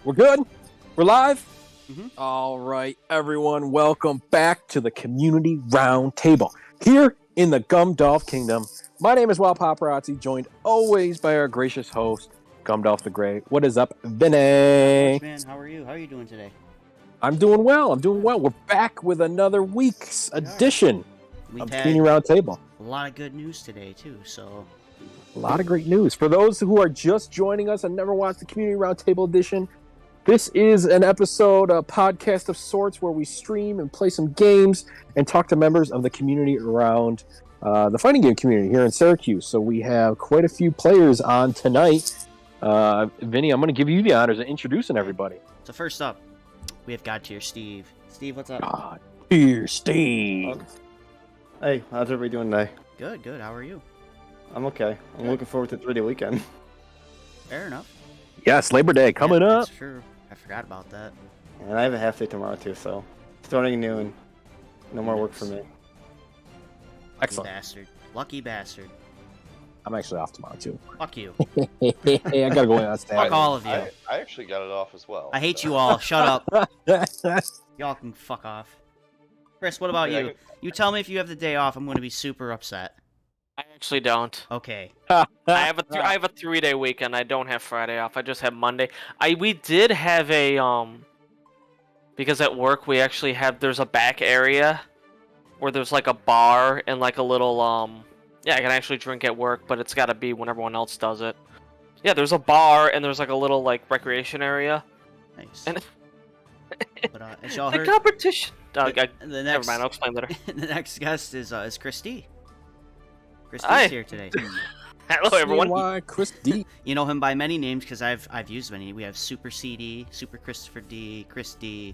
We're good? We're live? Mm-hmm. All right, everyone, welcome back to the Community Roundtable here in the Gumdolph Kingdom. My name is Wild Paparazzi, joined always by our gracious host, Gumdolph the Great. What is up, Vinny? Not much, man. How are you? How are you doing today? I'm doing well. We're back with another week's edition We've of the had Community Roundtable. a lot of good news today, too, so... A lot of great news. For those who are just joining us and never watched the Community Roundtable edition, this is an episode, a podcast of sorts, where we stream and play some games and talk to members of the community around the fighting game community here in Syracuse. So we have quite a few players on tonight. Vinny, I'm going to give you the honors of introducing everybody. So first up, we have God Tier Steve. Steve, what's up? God Tier Steve. Hey, how's everybody doing today? Good, good. How are you? I'm okay. I'm looking forward to 3-day weekend. Fair enough. Yes, Labor Day coming up. That's true. I forgot about that. And I have a half day tomorrow too, so starting new and no more work for me. Lucky Excellent. bastard. Lucky bastard. I'm actually off tomorrow, too. Fuck you. Hey, I got to go in on Saturday. Fuck all of you. I actually got it off as well. I hate you all. Shut up. Y'all can fuck off. Chris, what about you? You tell me if you have the day off, I'm going to be super upset. I actually don't. Okay. I have a 3-day weekend. I don't have Friday off. I just have Monday. We did have a because at work we actually have there's a back area where there's like a bar and like a little yeah, I can actually drink at work, but it's got to be when everyone else does it. Yeah, there's a bar and there's like a little like recreation area. Nice. And But as y'all the heard, competition. the Never next, mind. I'll explain later. the next guest is Christy. Christy's Hi. here today. Hello, everyone. Why, Chris D. You know him by many names because I've used many. We have Super CD, Super Christopher D, Chris D.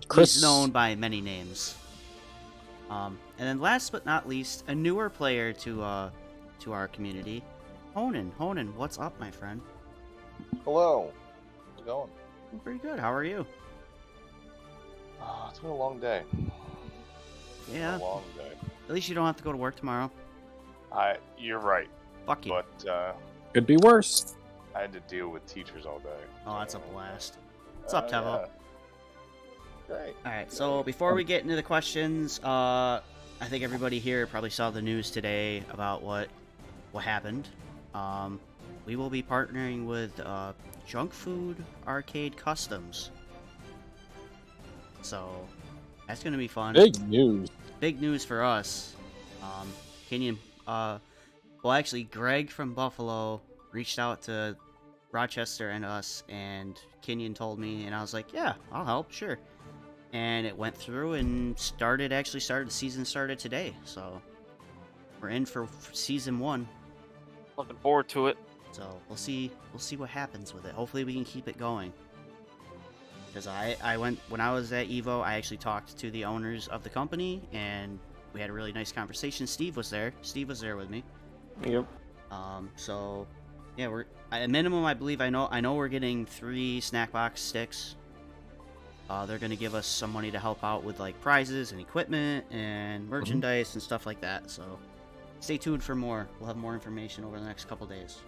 Chris. He's known by many names. And then last but not least, a newer player to our community, Honan. Honan, what's up, my friend? Hello. How's it going? I'm pretty good. How are you? It's been a long day. Yeah. A long day. At least you don't have to go to work tomorrow. You're right, Fuck you. but Could be worse. I had to deal with teachers all day. Oh, that's a blast. What's up, Tevo? Yeah. Great. Alright, so before we get into the questions, I think everybody here probably saw the news today about what happened. We will be partnering with Junk Food Arcade Customs. So, that's going to be fun. Big news. Big news for us. Kenyon, well, actually, Greg from Buffalo reached out to Rochester and us, and Kenyon told me, and I was like, yeah, I'll help, sure. And it went through and the season started today, so we're in for season 1. Looking forward to it. So we'll see what happens with it. Hopefully we can keep it going. Because I went, when I was at EVO, I actually talked to the owners of the company, and we had a really nice conversation. Steve was there with me. Yep. So yeah, we're at minimum, I believe, I know we're getting 3 snack box sticks. They're gonna give us some money to help out with like prizes and equipment and merchandise and stuff like that. So stay tuned for more. We'll have more information over the next couple days.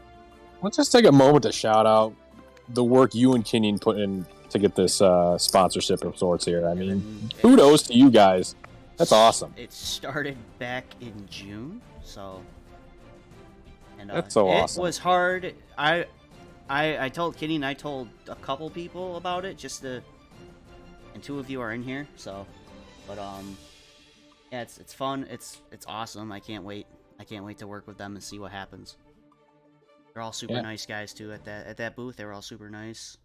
Let's just take a moment to shout out the work you and Kenyon put in to get this sponsorship of sorts here. I mean, kudos to you guys. That's awesome. It started back in June, so and That's so awesome. It was hard. I told Kenyon, I told a couple people about it, and 2 of you are in here, so, but yeah, it's fun. It's awesome. I can't wait to work with them and see what happens. They're all super nice guys too at that booth. They were all super nice.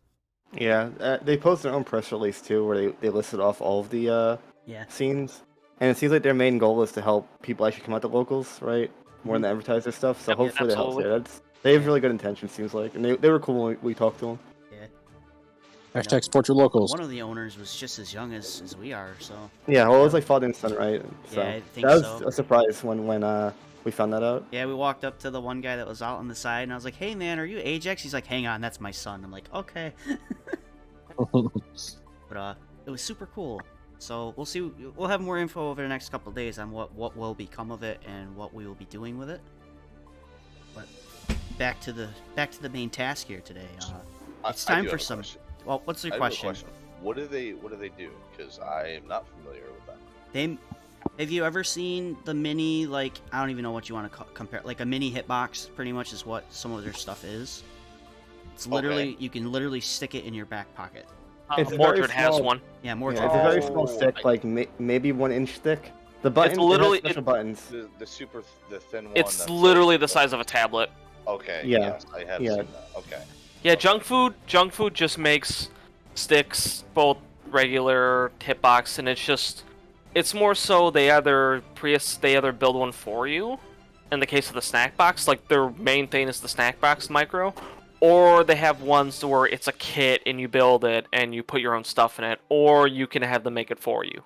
Yeah, they posted their own press release too, where they listed off all of the scenes, and it seems like their main goal is to help people actually come out to locals, right? More than advertise their stuff. So hopefully that helps there. They have really good intentions, seems like, and they were cool when we talked to them. Yeah. Hashtag support your locals. One of the owners was just as young as we are, so. Yeah, well, it was like father and son, right? So Yeah, I think that was so. a surprise when we found that out. Yeah, we walked up to the one guy that was out on the side, and I was like, "Hey, man, are you Ajax?" He's like, "Hang on, that's my son." I'm like, "Okay." But it was super cool. So we'll see. We'll have more info over the next couple of days on what will become of it and what we will be doing with it. But back to the main task here today. It's time for some. Well, what's your I have a question? What do they do? Because I am not familiar with them. Have you ever seen the mini, like, I don't even know what you want to compare, like a mini hitbox, pretty much is what some of their stuff is. It's literally, you can literally stick it in your back pocket. Mordred has one. Yeah, Mordred. It's a very small stick, like maybe 1 inch thick. The button, it's literally it has special buttons. The thin one. It's literally the size of a tablet. Okay. Yeah. Yes, I have seen that. Okay. Yeah, junk food just makes sticks, both regular hitbox, and it's more so they either build one for you. In the case of the snack box, like their main thing is the snack box micro, or they have ones where it's a kit and you build it and you put your own stuff in it, or you can have them make it for you.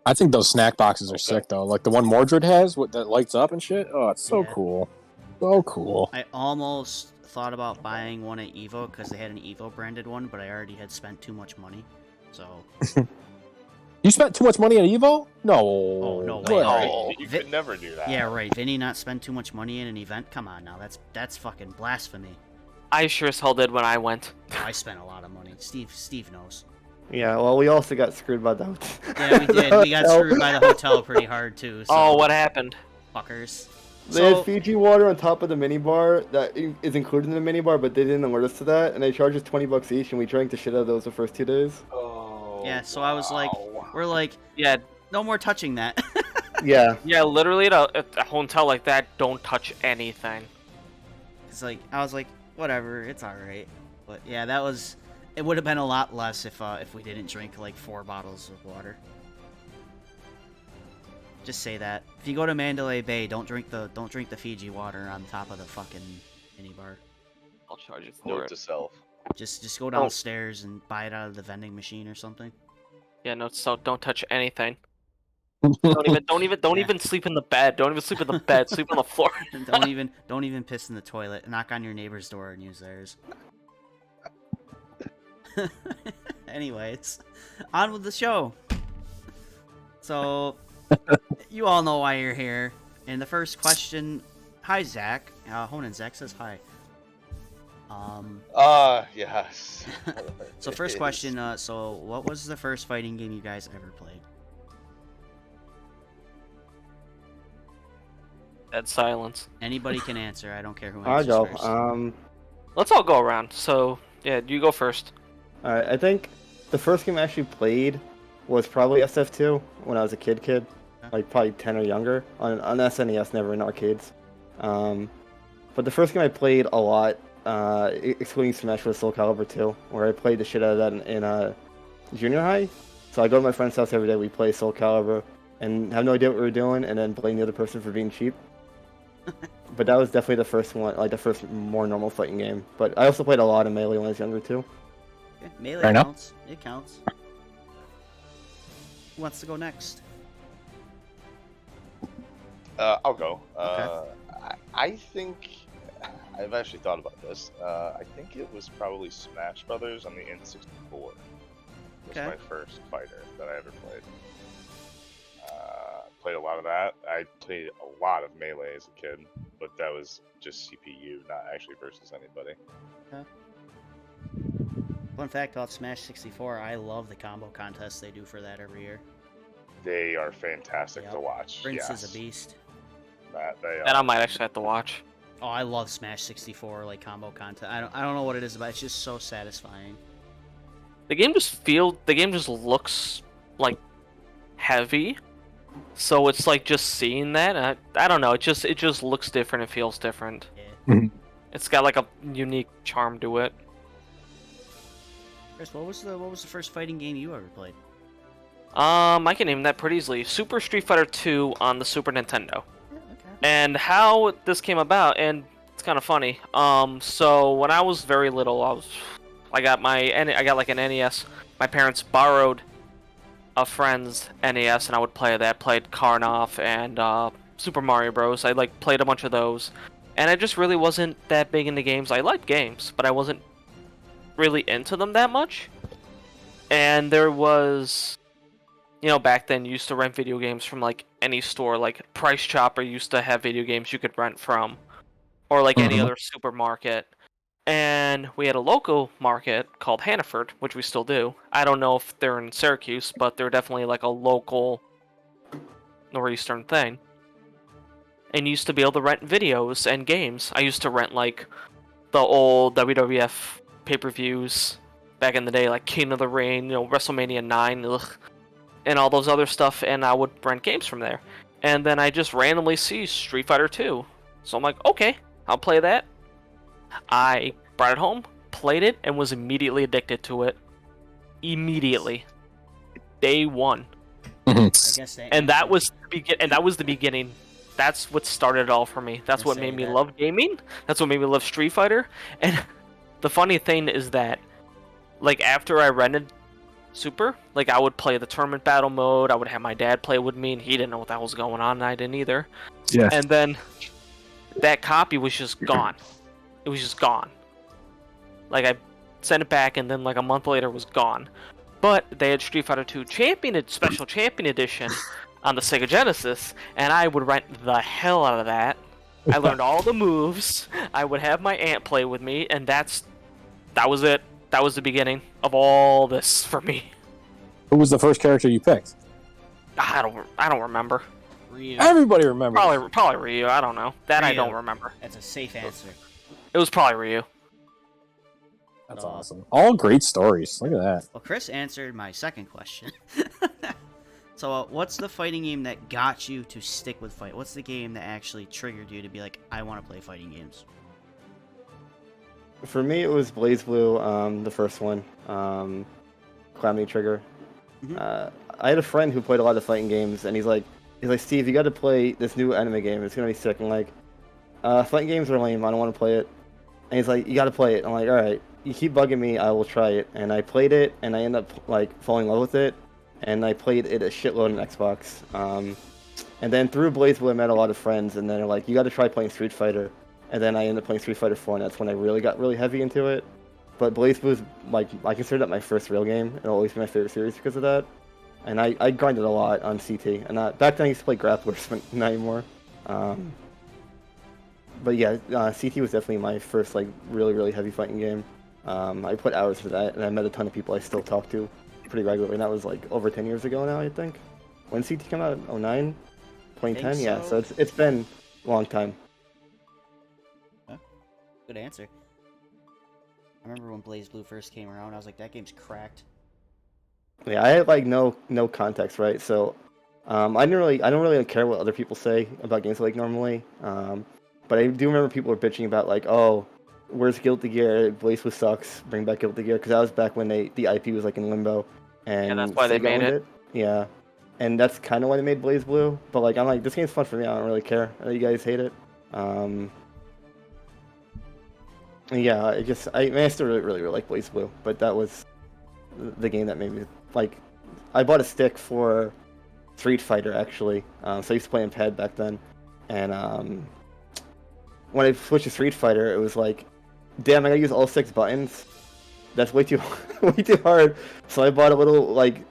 I think those snack boxes are sick though. Like the one Mordred has, that lights up and shit. Oh, it's so cool. So cool. I almost thought about buying one at Evo because they had an Evo branded one, but I already had spent too much money. So. You spent too much money at Evo? No. Oh, no way. No, you could never do that. Yeah, right. Vinny not spend too much money in an event? Come on now. That's fucking blasphemy. I sure as hell did when I went. I spent a lot of money. Steve knows. Yeah, well, we also got screwed by the hotel. Yeah, we did. We got screwed by the hotel pretty hard, too. So. Oh, what happened? Fuckers. They had Fiji water on top of the minibar that is included in the minibar, but they didn't alert us to that, and they charged us $20 each, and we drank the shit out of those the first 2 days. Oh. Yeah, so I was like, we're like, yeah, no more touching that. Yeah. Yeah, literally at a hotel like that, don't touch anything. It's like, I was like, whatever, it's alright. But yeah, it would have been a lot less if we didn't drink like 4 bottles of water. Just say that. If you go to Mandalay Bay, don't drink the Fiji water on top of the fucking minibar. I'll charge you for Note it. to self. Just go downstairs and buy it out of the vending machine or something. Yeah, no, so don't touch anything. Don't even sleep in the bed. Don't even sleep in the bed. Sleep on the floor. don't even piss in the toilet. Knock on your neighbor's door and use theirs. Anyways, on with the show. So, you all know why you're here. And the first question, hi Zach. Honan Zach says hi. Yes. So first question, so what was the first fighting game you guys ever played? Dead silence. Anybody can answer. I don't care who I'll answers go. first. Let's all go around. So, yeah, you go first. Alright, I think the first game I actually played was probably SF2 when I was a kid. Like probably 10 or younger on SNES, never in arcades. But the first game I played a lot, excluding Smash, was Soul Calibur 2, where I played the shit out of that in junior high. So I go to my friend's house every day, we play Soul Calibur, and have no idea what we were doing, and then blame the other person for being cheap. But that was definitely the first one, like the first more normal fighting game. But I also played a lot of Melee when I was younger too. Okay, Melee counts. It counts. Who wants to go next? I'll go. Okay. I think I've actually thought about this. I think it was probably Smash Brothers on the N64. Was Okay. my first fighter that I ever played. Played a lot of that. I played a lot of Melee as a kid, but that was just CPU, not actually versus anybody. Okay. Fun fact about Smash 64, I love the combo contests they do for that every year. They are fantastic Yep. to watch. Prince yes. is a beast. They And I are. might actually have to watch. Oh, I love Smash 64 like combo content. I don't know what it is about. It's just so satisfying. The game just looks like heavy. So it's like just seeing that. I don't know. It just looks different. It feels different. Yeah. It's got like a unique charm to it. Chris, what was the first fighting game you ever played? I can name that pretty easily. Super Street Fighter 2 on the Super Nintendo. Yeah, okay. And how this came about, and it's kind of funny. So when I was very little, I got like an NES. My parents borrowed a friend's NES, and I would play that. Played Karnoff and Super Mario Bros. I like played a bunch of those, and I just really wasn't that big into games. I liked games, but I wasn't really into them that much. And there was, back then you used to rent video games from like any store. Like Price Chopper used to have video games you could rent from, or like any other supermarket. And we had a local market called Hannaford, which we still do. I don't know if they're in Syracuse, but they're definitely like a local northeastern thing. And you used to be able to rent videos and games. I used to rent like the old WWF pay-per-views back in the day, like King of the Ring, WrestleMania 9, and all those other stuff, and I would rent games from there. And then I just randomly see Street Fighter 2. So I'm like, okay, I'll play that. I brought it home, played it, and was immediately addicted to it. Immediately. Day one. I guess that was the beginning. That's what started it all for me. That's what made me love gaming. That's what made me love Street Fighter. And the funny thing is that, like, after I rented Super, like, I would play the tournament battle mode. I would have my dad play with me, and he didn't know what the hell was going on, and I didn't either. Yeah. And then that copy was just gone. It was just gone. Like, I sent it back, and then like a month later, it was gone. But they had Street Fighter 2 Special Champion Edition on the Sega Genesis, and I would rent the hell out of that. I learned all the moves. I would have my aunt play with me, and that was it. That was the beginning of all this for me. Who was the first character you picked? I don't remember. Ryu. Everybody remembers. Probably Ryu. I don't know. That Ryu. I don't remember. That's a safe answer. It was probably Ryu. That's awesome. All great stories. Look at that. Well, Chris answered my second question. So, what's the fighting game that got you to stick with fight? What's the game that actually triggered you to be like, I want to play fighting games? For me, it was BlazBlue, the first one, Calamity Trigger. Mhm. I had a friend who played a lot of fighting games, and he's like, Steve, you got to play this new anime game. It's gonna be sick. I'm like, fighting games are lame. I don't want to play it. And he's like, you got to play it. I'm like, all right. You keep bugging me, I will try it. And I played it, and I ended up like falling in love with it. And I played it a shitload on Xbox. And then through BlazBlue, I met a lot of friends, and then they're like, you got to try playing Street Fighter. And then I ended up playing Street Fighter 4, and that's when I really got really heavy into it. But BlazBlue is like, I consider that my first real game. It'll always be my favorite series because of that. And I grinded a lot on CT. And back then I used to play grapplers, but not anymore. But yeah, CT was definitely my first like really heavy fighting game. I put hours for that, and I met a ton of people I still talk to pretty regularly. And that was like over 10 years ago now, I think. When CT came out? 09? 2010? Yeah, so it's been a long time. Good answer. I remember when BlazBlue first came around, I was like, that game's cracked. Yeah, I had like no context, right? So I don't really care what other people say about games like normally. But I do remember people were bitching about like, oh, where's Guilty Gear? BlazBlue sucks. Bring back Guilty Gear, because that was back when the IP was like in limbo, and that's why they made it. Yeah, and that's kind of why they made BlazBlue. But like, I'm like, this game's fun for me. I don't really care. I know you guys hate it. Yeah, I still really like BlazBlue, but that was the game that made me like. I bought a stick for Street Fighter actually, so I used to play in pad back then, and when I switched to Street Fighter, it was like, damn, I gotta use all 6 buttons. That's way too hard. So I bought a little like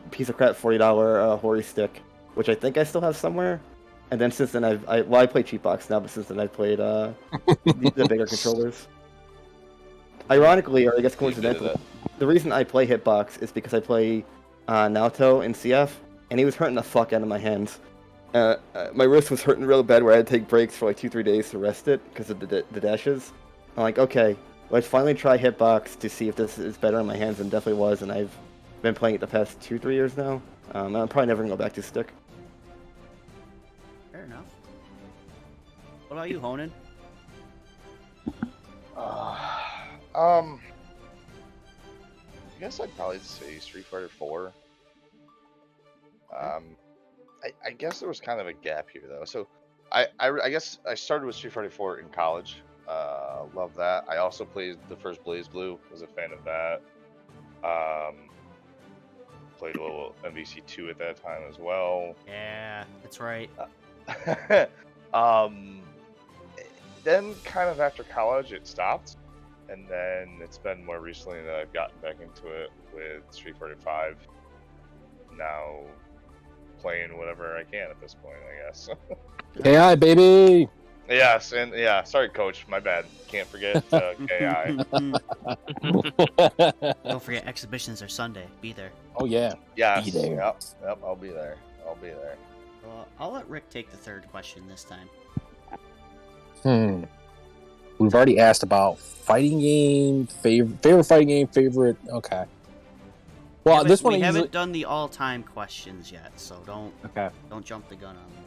piece of crap $40 Hori stick, which I think I still have somewhere. And then since then I play cheat box now, but since then I've played the bigger controllers. Ironically, or I guess coincidentally, the reason I play Hitbox is because I play Naoto in CF, and he was hurting the fuck out of my hands. My wrist was hurting real bad where I had to take breaks for like 2-3 days to rest it because of the dashes. I'm like, okay, let's finally try Hitbox to see if this is better on my hands, and definitely was, and I've been playing it the past 2-3 years now. I'm probably never going to go back to stick. Fair enough. What about you, Honan? I guess I'd probably say Street Fighter 4. I guess there was kind of a gap here though. So I guess I started with Street Fighter 4 in college. Love that. I also played the first BlazBlue. Was a fan of that. Played a little MVC2 at that time as well. Yeah, that's right. Then kind of after college it stopped, and then it's been more recently that I've gotten back into it with Street Fighter 5. Now playing whatever I can at this point, I guess. AI, baby! Yes, and yeah, sorry, Coach. My bad. Can't forget KI. Don't forget, exhibitions are Sunday. Be there. Oh yeah. Yes. Be there. Yep. I'll be there. Well, I'll let Rick take the third question this time. We've already asked about fighting game, favorite fighting game, favorite. Okay. Well, this one we haven't done the all-time questions yet, so don't jump the gun on me.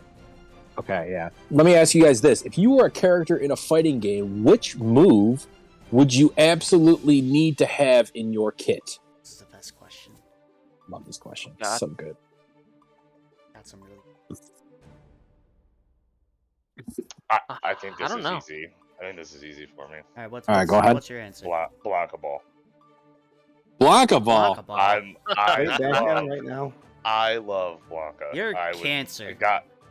Okay, yeah. Let me ask you guys this: if you were a character in a fighting game, which move would you absolutely need to have in your kit? This is the best question. Love this question. It's so good. Got some really. I think this is easy. I think this is easy for me. All right, go ahead. What's your answer? Blanca Ball. Blanca Ball. Right now. I love Blanca. You're cancer.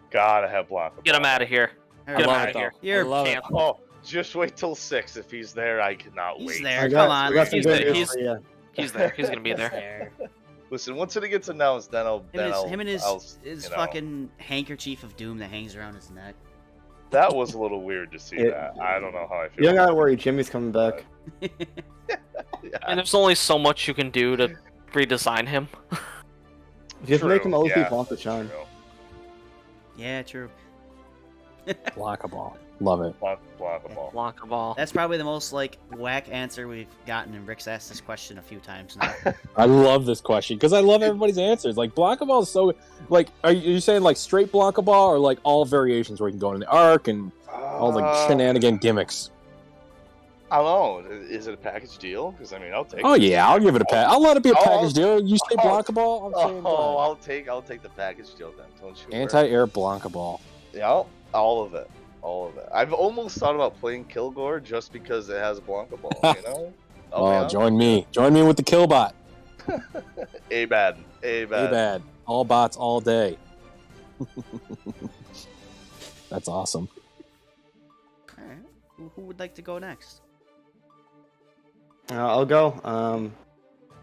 Gotta have Blanca. Get him out of here. Get him out of here. You're cancer. Oh, just wait till 6. If he's there, I cannot wait. He's there. Come on. He's there. He's gonna be there. Listen, once it gets announced, then I'll. Him and his fucking handkerchief of doom that hangs around his neck. That was a little weird to see that. I don't know how I feel. You don't gotta worry, Jimmy's coming back. And there's only so much you can do to redesign him. Just make him OP Blanca Chan. Yeah, true. Blanca Ball. Love it. Blanca Ball. That's probably the most whack answer we've gotten, and Rick's asked this question a few times now. I love this question because I love everybody's answers. Blanca Ball is so are you saying straight Blanca Ball or all variations where you can go in the arc and all shenanigan gimmicks? I don't know. Is it a package deal? Because I'll take. Oh yeah, I'll give it a package. I'll let it be a package deal. You say Blanca Ball? I'll take the package deal then. Don't you? Anti-air Blanca Ball. Yeah, all of it. I've almost thought about playing Kilgore just because it has Blanca Ball. You know? Oh, join me with the Killbot. A-bad. All bots all day. That's awesome. All right. Who would like to go next? I'll go.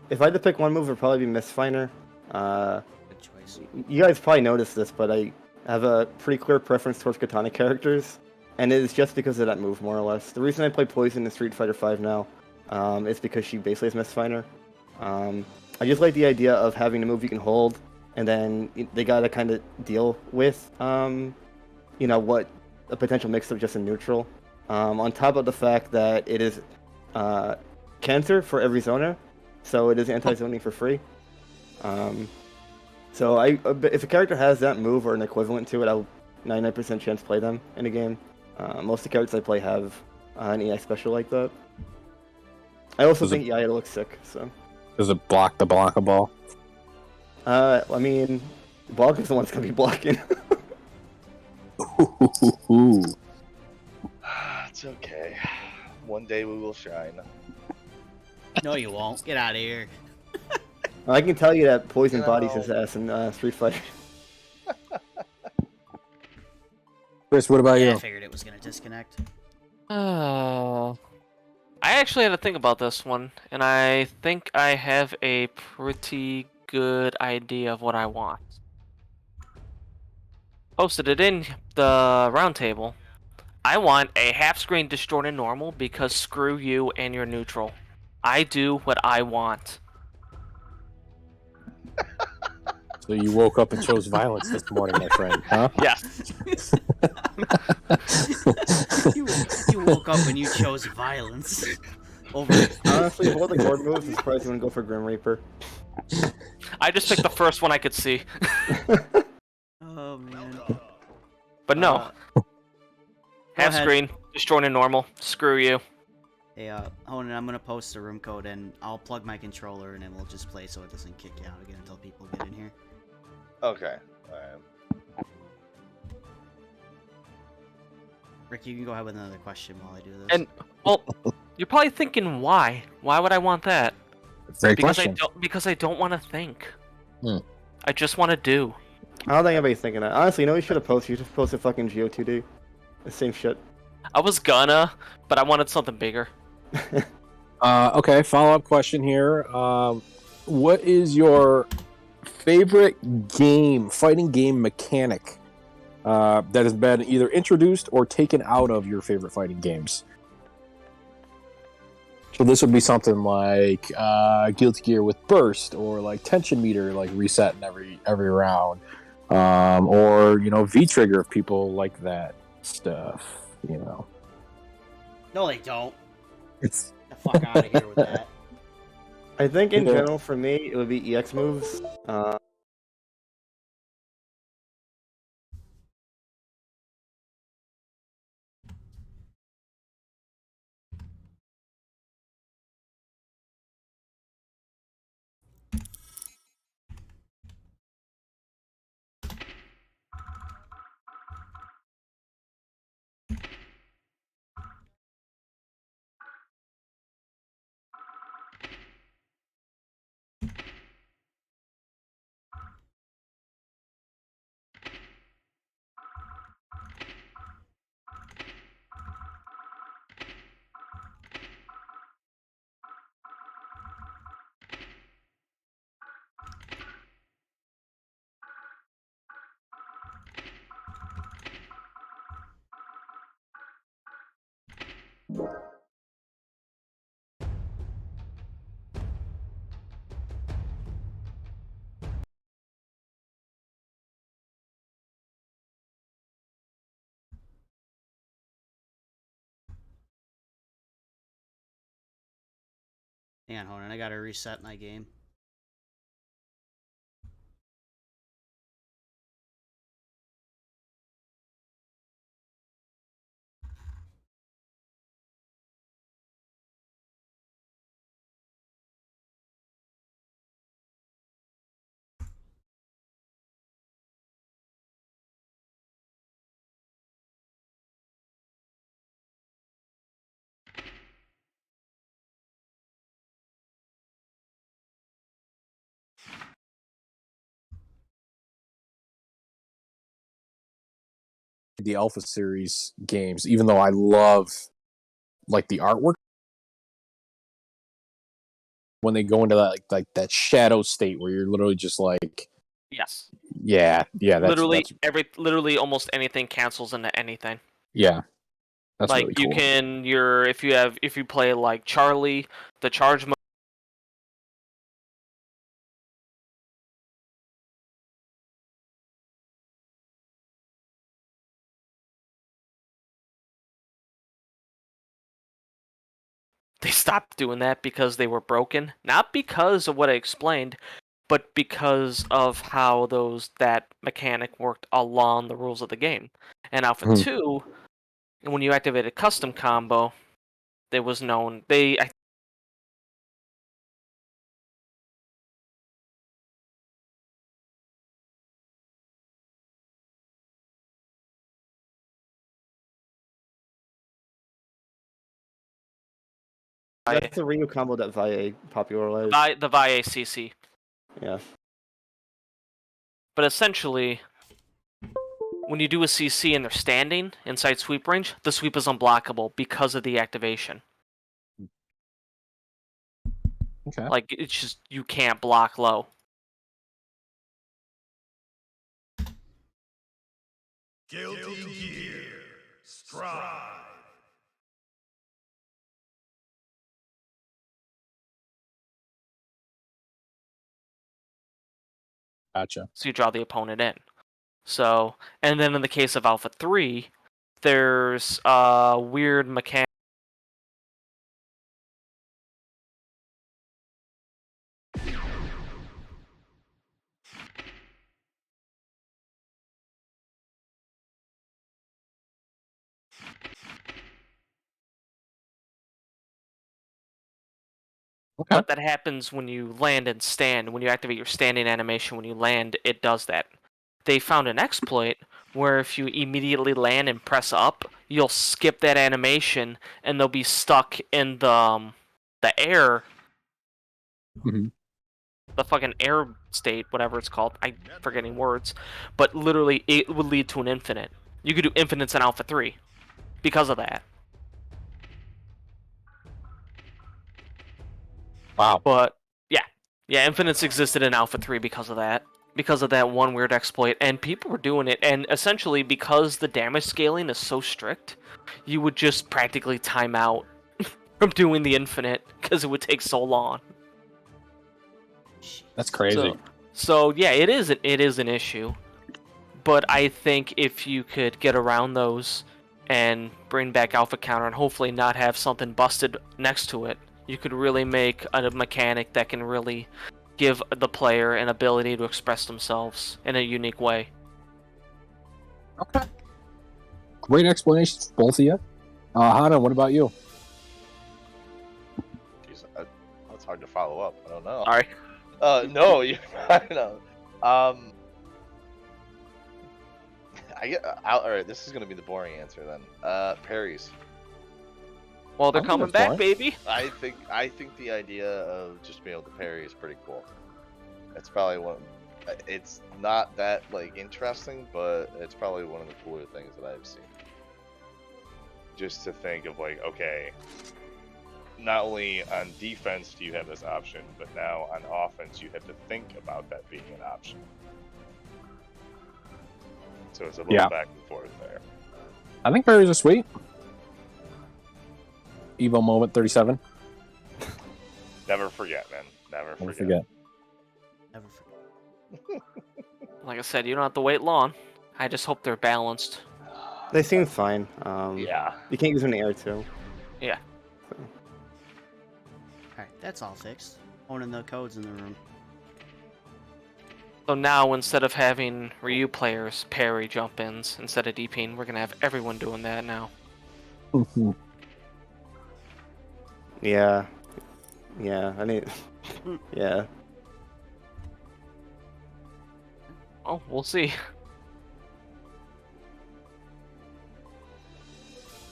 If I had to pick one move, it would probably be Mistfinder. Good choice. You guys probably noticed this, but I have a pretty clear preference towards katana characters, and it is just because of that move, more or less. The reason I play Poison in Street Fighter V now is because she basically is Mistfinder. I just like the idea of having a move you can hold, and then they gotta kind of deal with, what a potential mix-up just in neutral. On top of the fact that it is cancer for every zoner, so it is anti-zoning for free. So if a character has that move or an equivalent to it, I'll 99% chance play them in a game. Most of the characters I play have an EI special like that. I also think EI looks sick. So does it block the Blanca Ball? Blanca's the one that's gonna be blocking. It's okay. One day we will shine. No, you won't. Get out of here. I can tell you that Poison bodies his ass in Street Fighter. Chris, what about you? I figured it was gonna disconnect. I actually had to think about this one, and I think I have a pretty good idea of what I want. Posted it in the roundtable. I want a half-screen distorted normal because screw you and your neutral. I do what I want. So you woke up and chose violence this morning, my friend, huh? Yes. you woke up and you chose violence. Honestly, of all the Gord moves, I'm surprised you wouldn't go for Grim Reaper. I just picked the first one I could see. Oh, man. But no. Half screen, destroying a normal. Screw you. Hey, Honan, I'm gonna post the room code and I'll plug my controller and then we'll just play so it doesn't kick you out again until people get in here. Okay. Rick, you can go ahead with another question while I do this. And, well, you're probably thinking why? Why would I want that? Great because question. I don't want to think. I just want to do. I don't think anybody's thinking that. Honestly, you know what you should have posted? You just posted fucking Geo2D. The same shit. I was gonna, but I wanted something bigger. Okay, follow-up question here. What is your favorite fighting game mechanic that has been either introduced or taken out of your favorite fighting games. So this would be something like Guilty Gear with burst, or like tension meter, like resetting every round, or V trigger if people like that stuff. No, they don't. It's Get the fuck out of here with that. I think in general for me it would be EX moves. Hang on, hold on. I gotta reset my game. the Alpha series games, even though I love like the artwork, when they go into that like that shadow state where you're literally just like, Yes. yeah, that's literally almost anything cancels into anything. Yeah, that's like really cool. If you play like Charlie, the charge mode. They stopped doing that because they were broken, not because of what I explained, but because of how that mechanic worked along the rules of the game. And Alpha 2, when you activate a custom combo, there was known they That's the Ryu combo that VIA popularized. the VIA CC. Yeah. But essentially, when you do a CC and they're standing inside sweep range, the sweep is unblockable because of the activation. Okay. Like, it's just, you can't block low. Guilty Gear Strive. Gotcha. So you draw the opponent in. So, and then in the case of Alpha 3, there's a weird mechanic. Okay. But that happens when you land and stand. When you activate your standing animation, when you land, it does that. They found an exploit where if you immediately land and press up, you'll skip that animation and they'll be stuck in the air. Mm-hmm. The fucking air state, whatever it's called. I'm forgetting words. But literally, it would lead to an infinite. You could do infinites in Alpha 3 because of that. Wow. But, yeah, infinites existed in Alpha 3 because of that. because of that one weird exploit, and people were doing it, and essentially because the damage scaling is so strict, you would just practically time out from doing the infinite because it would take so long. That's crazy. So yeah, it is an issue, but I think if you could get around those and bring back alpha counter and hopefully not have something busted next to it, you could really make a mechanic that can really give the player an ability to express themselves in a unique way. Okay. Great explanations, both of you. Hana, what about you? Jeez, that's hard to follow up. I don't know. Sorry. No, I don't know. All right, this is gonna be the boring answer then. Parries. Well, they're coming back, baby. I think the idea of just being able to parry is pretty cool. It's probably one. It's not that like interesting, but it's probably one of the cooler things that I've seen. Just to think of like, okay, not only on defense do you have this option, but now on offense you have to think about that being an option. So it's a little back and forth there. I think parries are sweet. Evo moment 37. Never forget, man. Never forget. Never forget. Like I said, you don't have to wait long. I just hope they're balanced. They seem fine. Yeah. You can't use them in the air too. Yeah. So. Alright, that's all fixed. Owning the codes in the room. So now, instead of having Ryu players parry jump-ins instead of DPing, we're going to have everyone doing that now. Yeah. I mean, yeah. Oh, we'll see.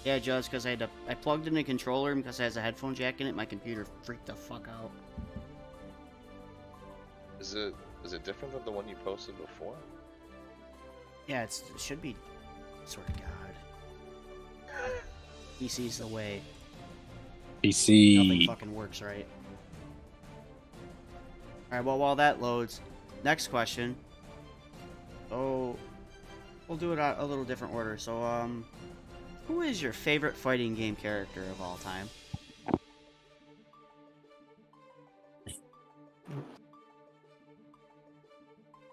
Yeah, just because I plugged in a controller because it has a headphone jack in it, my computer freaked the fuck out. Is it different than the one you posted before? Yeah, it should be. Swear to God. PC's the way. PC. Nothing fucking works right. Alright, well, while that loads, next question. Oh, we'll do it a little different order. So, who is your favorite fighting game character of all time?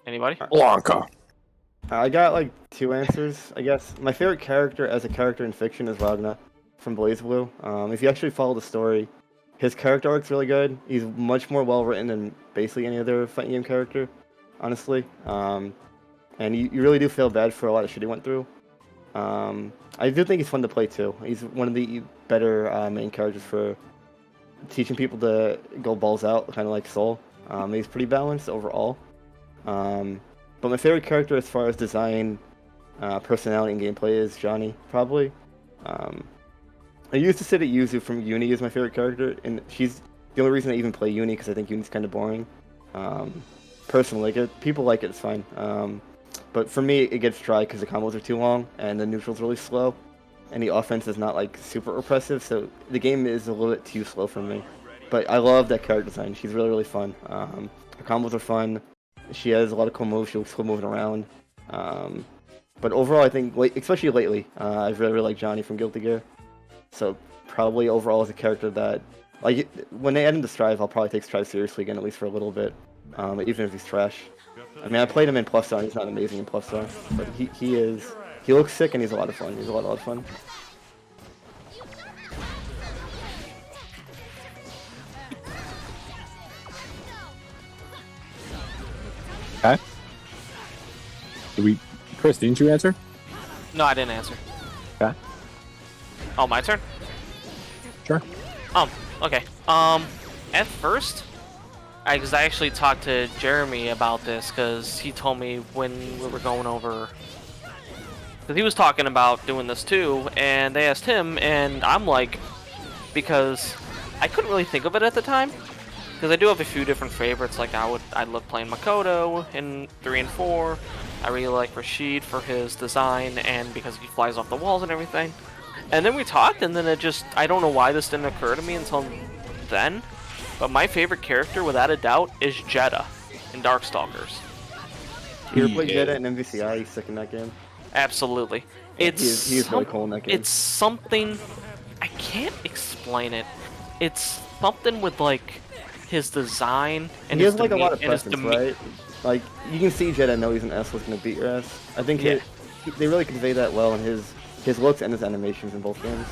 Anybody? Blanca. I got like 2 answers, I guess. My favorite character as a character in fiction is Ragna from BlazBlue. If you actually follow the story, his character arc's really good. He's much more well written than basically any other fighting game character, honestly. And you really do feel bad for a lot of shit he went through. I do think he's fun to play too. He's one of the better main characters for teaching people to go balls out, kind of like Soul. He's pretty balanced overall. But my favorite character as far as design, personality, and gameplay is Johnny, probably. I used to say that Yuzu from Uni is my favorite character, and she's the only reason I even play Uni, because I think Uni's kind of boring. Personally, people like it, it's fine. But for me, it gets dry because the combos are too long, and the neutral's really slow, and the offense is not like super oppressive, so the game is a little bit too slow for me. But I love that character design. She's really, really fun. Her combos are fun. She has a lot of cool moves. She looks cool moving around. But overall, I think, especially lately, I really, really like Johnny from Guilty Gear. So probably overall as a character that, like, when they add him to Strive, I'll probably take Strive seriously again, at least for a little bit, even if he's trash. I mean, I played him in Plus Star, and he's not amazing in Plus Star, but he looks sick and he's a lot of fun. He's a lot of fun. Okay. Chris, didn't you answer? No, I didn't answer. Okay. Oh, my turn? Sure. Okay. At first, because I actually talked to Jeremy about this, because he told me when we were going over, because he was talking about doing this too, and they asked him, and I'm like, because I couldn't really think of it at the time, because I do have a few different favorites. Like I love playing Makoto in 3 and 4. I really like Rashid for his design and because he flies off the walls and everything. And then we talked, and then I don't know why this didn't occur to me until then, but my favorite character, without a doubt, is Jeddah in Darkstalkers. You ever played Jetta in MVCI? He's sick in that game. Absolutely. He's really cool in that game. It's something I can't explain it. It's something with like his design and he his has like a lot of and his presence, right? Like you can see Jetta know he's an S was gonna beat your ass. I think they really convey that well in his looks and his animations in both games.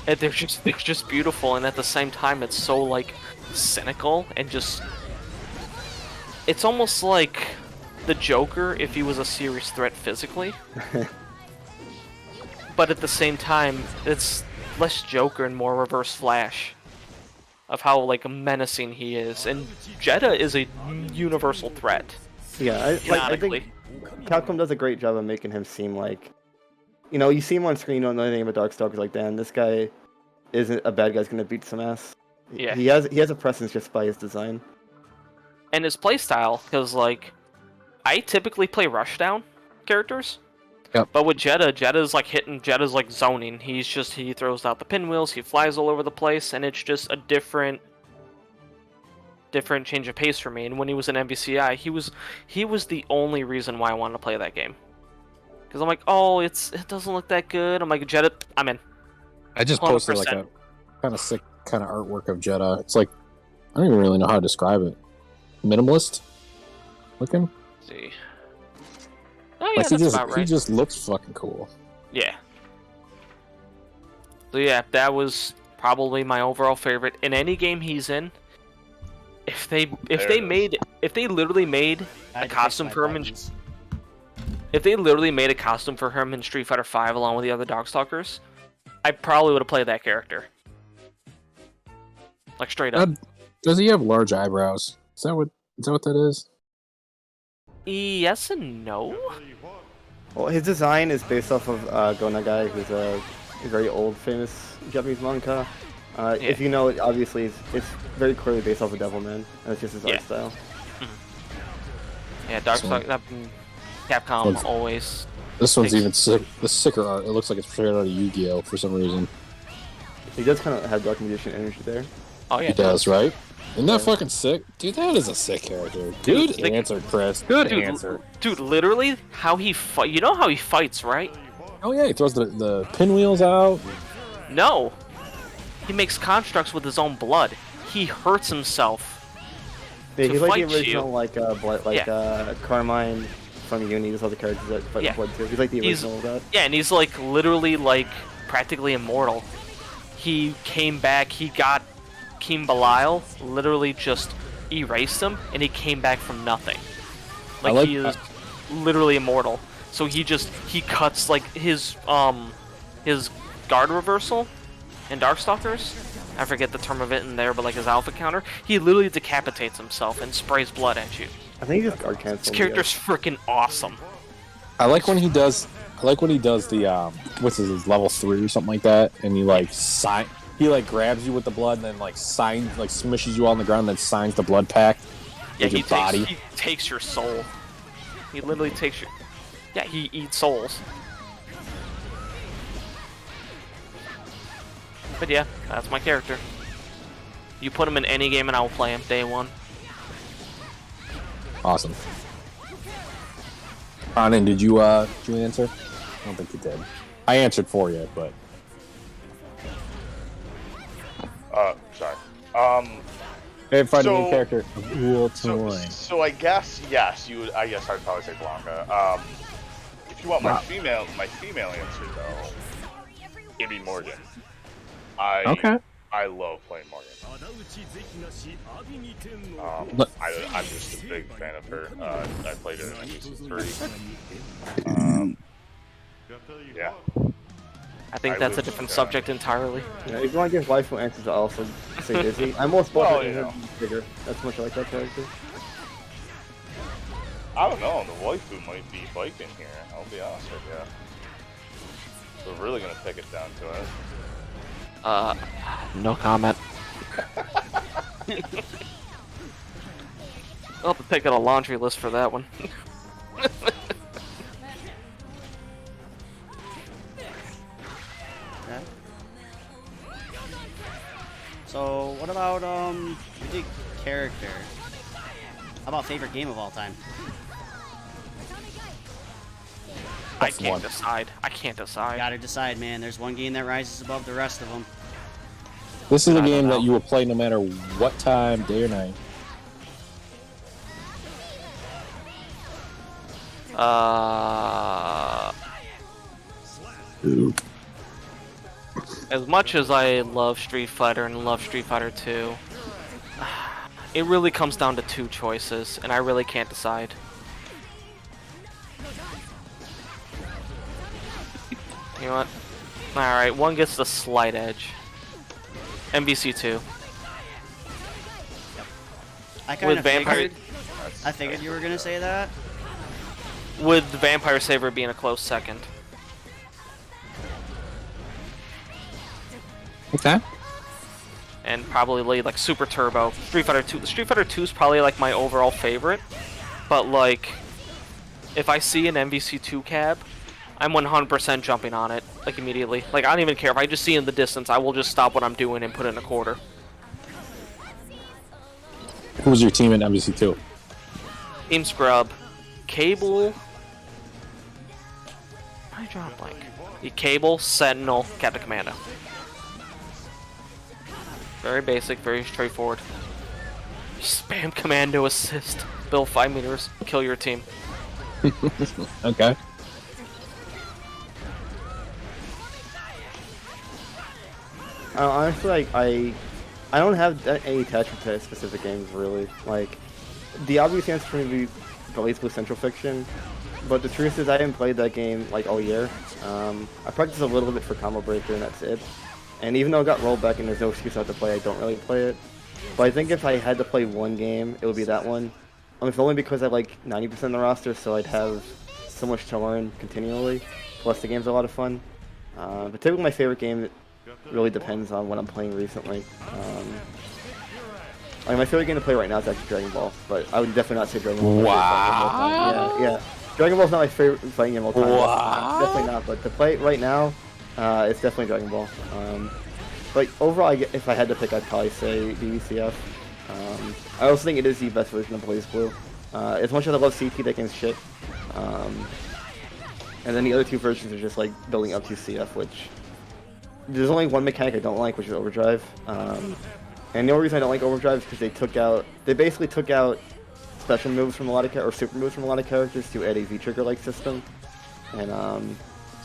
And they're just beautiful, and at the same time, it's so like cynical and just. It's almost like the Joker if he was a serious threat physically. But at the same time, it's less Joker and more Reverse Flash. Of how like menacing he is, and Jetta is a universal threat. Yeah, I think Capcom does a great job of making him seem like, you see him on screen, you don't know anything about Darkstalkers, like, damn, this guy isn't a bad guy's gonna beat some ass. Yeah, he has a presence just by his design and his playstyle, because like, I typically play rushdown characters. Yep. But with Jetta's like zoning. He throws out the pinwheels, he flies all over the place, and it's just a different change of pace for me. And when he was in MVCI, he was the only reason why I wanted to play that game. Because I'm like, oh, it doesn't look that good. I'm like, Jetta, I'm in. I just posted 100%. like a kind of sick kind of artwork of Jetta. It's like, I don't even really know how to describe it. Minimalist looking. Let's see. Oh yeah, like that's about right. He just looks fucking cool. Yeah. So yeah, that was probably my overall favorite. In any game he's in, if they literally made a costume for him in Street Fighter V along with the other Darkstalkers, I probably would have played that character. Like straight up. Does he have large eyebrows? Is that what that is? Yes and no. Well, his design is based off of Go Nagai, who's a very old, famous Japanese manga. If you know it, obviously it's very clearly based off of Devilman, and it's just his art style. Yeah, Darkstalker. Capcom always. This one's even sick. The sicker art. It looks like it's straight out of Yu-Gi-Oh! For some reason. He does kind of have Dark Magician energy there. Oh yeah, he does, right? Isn't that fucking sick? Dude, that is a sick character. Good answer, Chris. Good answer. Dude, literally, how he fight. You know how he fights, right? Oh yeah, he throws the pinwheels out. No. He makes constructs with his own blood. He hurts himself. Yeah, he's like the original, Carmine from Uni. There's other characters that fight with blood too. He's like the original of that. Yeah, and he's like literally like practically immortal. He came back. He got King Belial literally just erased him, and he came back from nothing. Like he is literally immortal. So he cuts like his guard reversal in Darkstalkers. I forget the term of it in there, but like his alpha counter, he literally decapitates himself and sprays blood at you. I think he just guard cancels. This character's freaking awesome. I like when he does the what's his level 3 or something like that, and he grabs you with the blood and then smushes you all on the ground and then signs the blood pact with your body. He takes your soul. He literally takes your... Yeah, he eats souls. But yeah, that's my character. You put him in any game and I will play him day one. Awesome. Ronan, did you answer? I don't think you did. I answered for you, but... Sorry. Find a new character. So I guess yes, you would. I guess I'd probably say Blanca. If you want my female answer though, it'd be Morgan. I love playing Morgan. I'm just a big fan of her. I played her in Season 3. Yeah. I think that's a different subject entirely. Yeah, if you want to give waifu answers, I'll also say Dizzy. I'm more spoiled than bigger. That's much like that character. I don't know. The waifu might be biking here. I'll be honest with you. We're really gonna pick it down to it. No comment. I'll have to pick out a laundry list for that one. So, what about, we did character. How about favorite game of all time? I can't decide. I can't decide. Gotta decide, man. There's one game that rises above the rest of them. This is a game that you will play no matter what time, day or night. As much as I love Street Fighter and love Street Fighter 2, it really comes down to two choices, and I really can't decide. You know what? Alright, one gets the slight edge. MVC2. I kind of figured you were gonna say that. With Vampire Saver being a close second. Okay. And probably like Super Turbo. Street Fighter 2. Street Fighter 2 is probably like my overall favorite. But like, if I see an MVC2 cab, I'm 100% jumping on it, like immediately. Like I don't even care if I just see in the distance. I will just stop what I'm doing and put in a quarter. Who's your team in MVC2? Team Scrub, Cable. I draw a blank. Cable, Sentinel, Captain Commando. Very basic, very straightforward. Spam Commando assist. Build 5 meters, kill your team. Okay. Honestly, like, I don't have any attachment to specific games, really. Like, the obvious answer for me would be Blaze Blue Central Fiction, but the truth is I haven't played that game, like, all year. I practiced a little bit for Combo Breaker, and that's it. And even though it got rolled back and there's no excuse not to play, I don't really play it. But I think if I had to play one game, it would be that one. If only because I like 90% of the roster, so I'd have so much to learn continually. Plus, the game's a lot of fun. But typically my favorite game really depends on what I'm playing recently. Like my favorite game to play right now is actually Dragon Ball, but I would definitely not say Dragon Ball. Wow. Yeah. Dragon Ball's not my favorite fighting game of all time. Wow. Definitely not, but to play right now, it's definitely Dragon Ball. But overall, if I had to pick, I'd probably say BBCF. I also think it is the best version of Blaze Blue. As much as I love CT, that game's shit. And then the other two versions are just like building up to CF, which there's only one mechanic I don't like, which is Overdrive. And the only reason I don't like Overdrive is because they basically took out special moves from a lot of or super moves from a lot of characters to add a V-trigger like system. And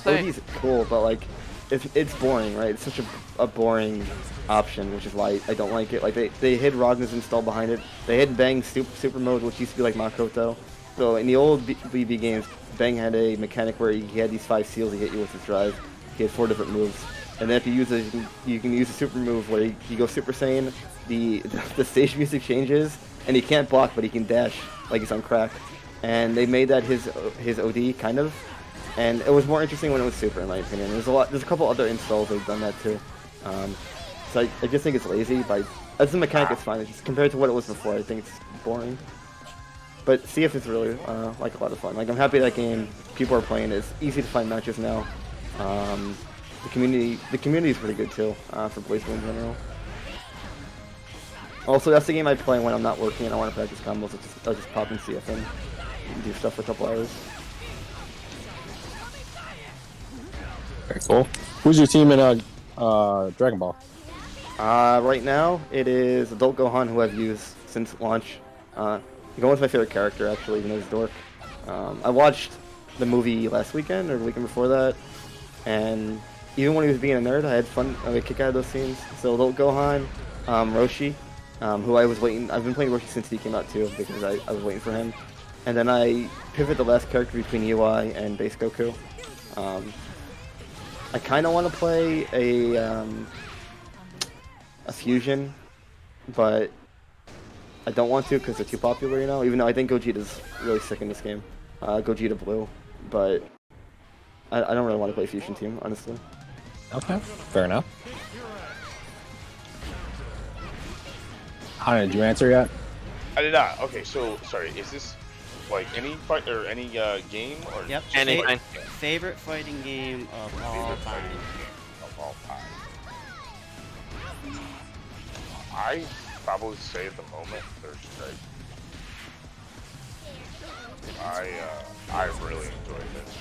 OD's cool, but like it's boring, right? It's such a boring option, which is why I don't like it. Like they hid Ragna's install behind it. They hid Bang's super mode, which used to be like Makoto. So in the old BB games, Bang had a mechanic where he had these 5 seals he hit you with his drive. He had 4 different moves. And then if you use it, you can use a super move where he goes Super Saiyan, the stage music changes, and he can't block, but he can dash like he's on crack. And they made that his OD, kind of. And it was more interesting when it was Super, in my opinion. There's a couple other installs that've done that too. So I just think it's lazy, but as a mechanic it's fine. It's just compared to what it was before, I think it's boring. But CF is really like a lot of fun. Like I'm happy that game, people are playing it. It's easy to find matches now. The community is pretty good too, for Blaze Blue in general. Also, that's the game I play when I'm not working and I want to practice combos. I'll just pop in CF and do stuff for a couple hours. Very cool. Who's your team in Dragon Ball? Right now, it is Adult Gohan, who I've used since launch. Gohan's my favorite character, actually, even though he's dork. I watched the movie last weekend, or the weekend before that, and even when he was being a nerd, I had fun, I had a kick out of those scenes. So Adult Gohan, Roshi, who I've been playing Roshi since he came out too, because I was waiting for him. And then I pivot the last character between UI and Base Goku. I kind of want to play a fusion, but I don't want to because they're too popular, you know. Even though I think Gogeta's really sick in this game, Gogeta Blue, but I don't really want to play fusion team, honestly. Okay, fair enough. Hana, did you answer yet? I did not. Okay, so sorry. Is this like any fight or any game or? Yep. Anything. Favorite fighting game of all time. Of all time. I probably say at the moment Third Strike. I really enjoyed this.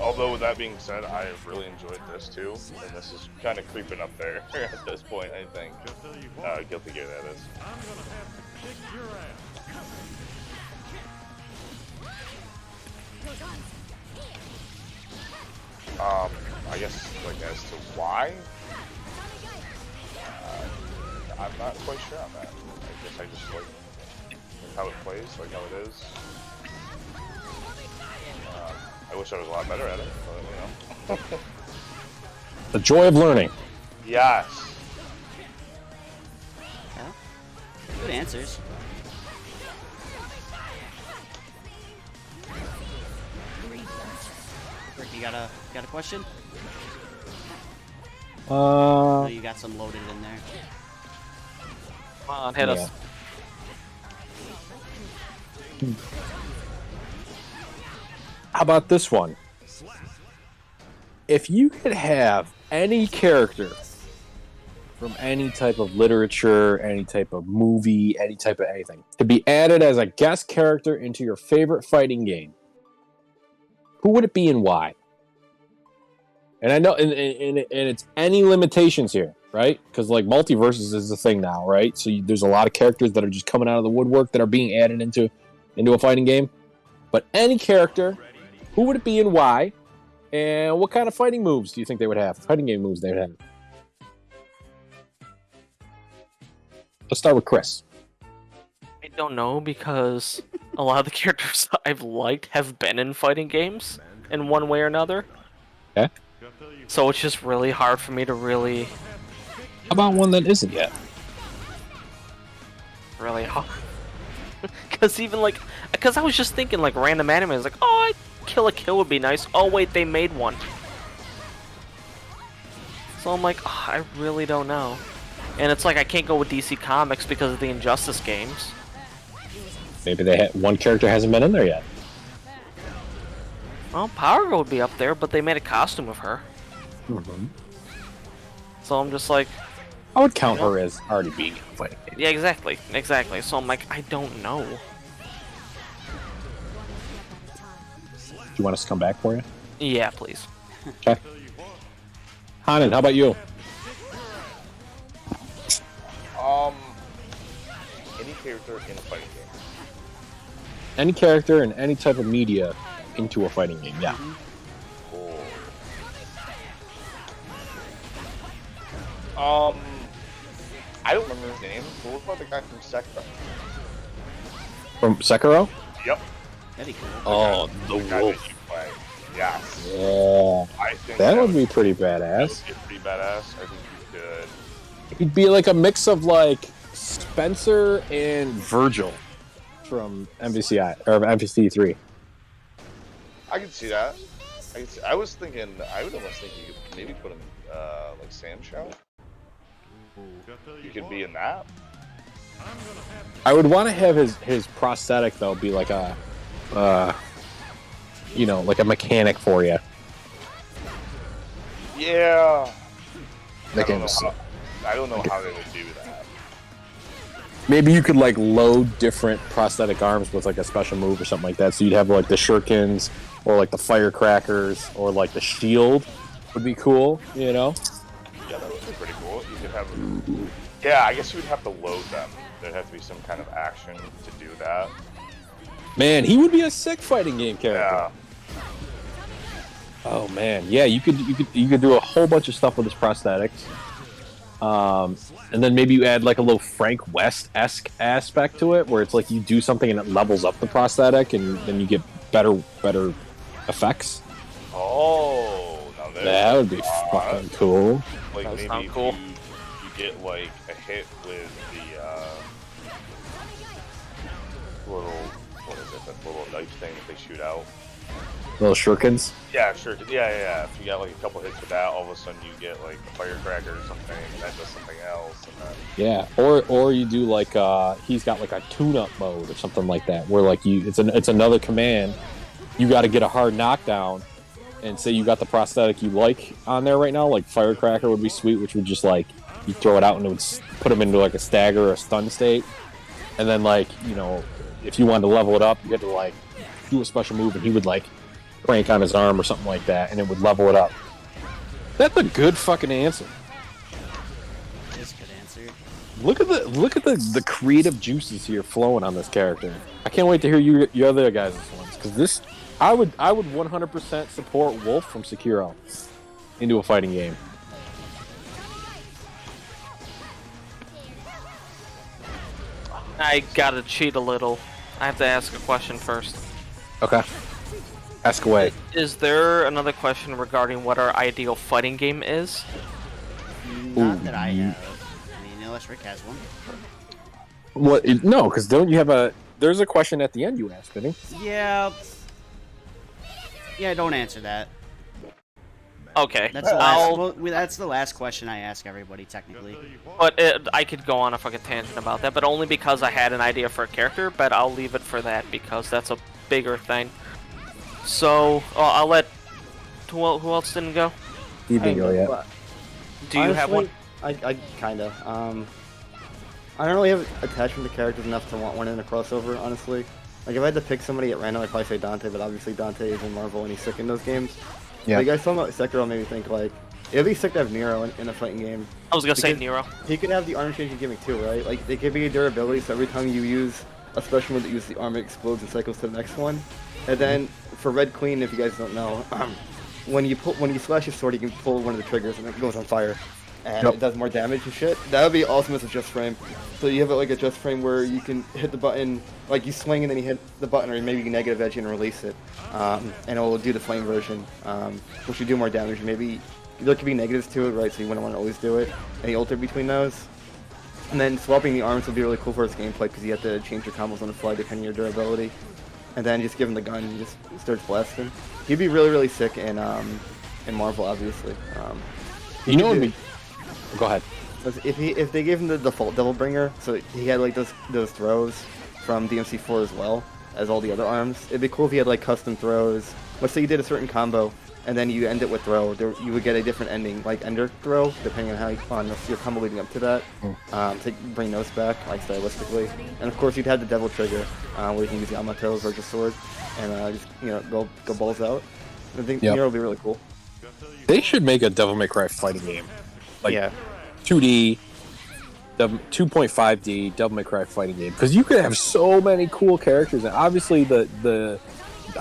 Although with that being said, I really enjoyed this too, and this is kind of creeping up there at this point. I think Guilty Gear, that is. I guess like as to why, I'm not quite sure on that. I guess I just like how it plays, like how it is. I wish I was a lot better at it, but you know. The joy of learning. Yes. Yeah. Good answers. Rick, you got a question? I know you got some loaded in there. Come on, hit us. How about this one? If you could have any character from any type of literature, any type of movie, any type of anything, to be added as a guest character into your favorite fighting game, who would it be and why? And I know, and it's any limitations here, right? Because like multiverses is the thing now, right? So there's a lot of characters that are just coming out of the woodwork that are being added into a fighting game. But any character, who would it be and why? And what kind of fighting moves do you think they would have? Fighting game moves they would have? Let's start with Chris. I don't know, because a lot of the characters I've liked have been in fighting games in one way or another. Okay. So it's just really hard for me to really... How about one that isn't yet? Really hard. Because even like... Because I was just thinking like random anime. Like, oh, Kill a Kill would be nice. Oh wait, they made one. So I'm like, oh, I really don't know. And it's like I can't go with DC Comics because of the Injustice games. Maybe one character hasn't been in there yet. Well, Power Girl would be up there, but they made a costume of her. Mm-hmm. So I'm just like... I would count her as already being in a fighting game. Yeah, exactly. Exactly. So I'm like, I don't know. Do you want us to come back for you? Yeah, please. Okay. Hanan, how about you? Any character in a fighting game. Any character in any type of media into a fighting game, yeah. Cool. I don't remember his name. But what about the guy from Sekiro? From Sekiro? Yep. That'd be cool. Oh, the guy that wolf. you play. Yes. Yeah. I think That would be pretty that badass. would be pretty badass. I think he could. He'd be like a mix of like Spencer and Virgil from MVCI or MVC3. I could see that. I was thinking. I would almost think you could maybe put him like Sam Show. You could be in that. I would want to have his prosthetic though be like a, like a mechanic for you. Yeah. Like I don't know how they would do that. maybe you could like load different prosthetic arms with like a special move or something like that. So you'd have like the shurikens or like the firecrackers or like the shield would be cool, you know? Yeah, that would be pretty cool. You could have. Yeah, I guess you would have to load them. There'd have to be some kind of action to do that. Man, he would be a sick fighting game character. Yeah. Oh man, yeah, you could do a whole bunch of stuff with his prosthetics, and then maybe you add like a little Frank West-esque aspect to it, where it's like you do something and it levels up the prosthetic, and then you get better effects. Oh, now that would be fucking cool. Like that would maybe sound if cool. you get like a hit with the little, what is it? That little knife thing that they shoot out. Little shurikens. Yeah, sure. Yeah. If you got like a couple hits with that, all of a sudden you get like a firecracker or something, and that does something else. And then... Yeah, or you do like he's got like a tune-up mode or something like that, where like it's another command. You got to get a hard knockdown, and say you got the prosthetic you like on there right now, like firecracker would be sweet, which would just like you throw it out and it would put him into like a stagger or a stun state, and then like if you wanted to level it up, you had to like do a special move, and he would like crank on his arm or something like that, and it would level it up. That's a good fucking answer. That's a good answer. Look at the creative juices here flowing on this character. I can't wait to hear your other guys' ones, because this I would 100% support Wolf from Sekiro into a fighting game. I gotta cheat a little. I have to ask a question first. Okay. Ask away. Is there another question regarding what our ideal fighting game is? Not that I have. I mean, unless Rick has one. What? No, because don't you have a? There's a question at the end you asked, didn't you? Yeah. Yeah, don't answer that. Okay. That's the last, well, that's the last question I ask everybody, technically. But I could go on a fucking tangent about that, but only because I had an idea for a character, but I'll leave it for that because that's a bigger thing. So, I'll let... Who else didn't go? You didn't go yet. Do you have one? I kinda. I don't really have attachment to characters enough to want one in a crossover, honestly. Like, if I had to pick somebody at random, I'd probably say Dante, but obviously Dante is in Marvel and he's sick in those games. Yeah. But you guys talking about Sekiro made me think, like, it'd be sick to have Nero in a fighting game. I was gonna say Nero. He could have the armor changing gimmick too, right? Like, they give you durability, so every time you use a special move that uses the armor, it explodes and cycles to the next one. And then, for Red Queen, if you guys don't know, when you slash your sword, you can pull one of the triggers and it goes on fire. And it does more damage and shit. That would be awesome as a just frame. So you have it like a just frame where you can hit the button, like you swing and then you hit the button, or maybe you can negative edge and release it. And it will do the flame version, which will do more damage. Maybe there could be negatives to it, right? So you wouldn't want to always do it. Any alter between those. And then swapping the arms would be really cool for his gameplay because you have to change your combos on the fly depending on your durability. And then just give him the gun and he just starts blasting. He'd be really, really sick in Marvel, obviously. You know what would be... Go ahead. If they gave him the default Devil Bringer, so he had like those throws from DMC4 as well as all the other arms, it'd be cool if he had like custom throws. Let's say you did a certain combo and then you end it with throw. You would get a different ending, like ender throw, depending on how your combo leading up to that, to bring those back, like stylistically. And of course, you'd have the Devil Trigger, where you can use the Yamato Virgil Sword and just go balls out. I think Nero would be really cool. They should make a Devil May Cry fighting game. Like, 2D, 2.5D Devil May Cry fighting game, because you could have so many cool characters, and obviously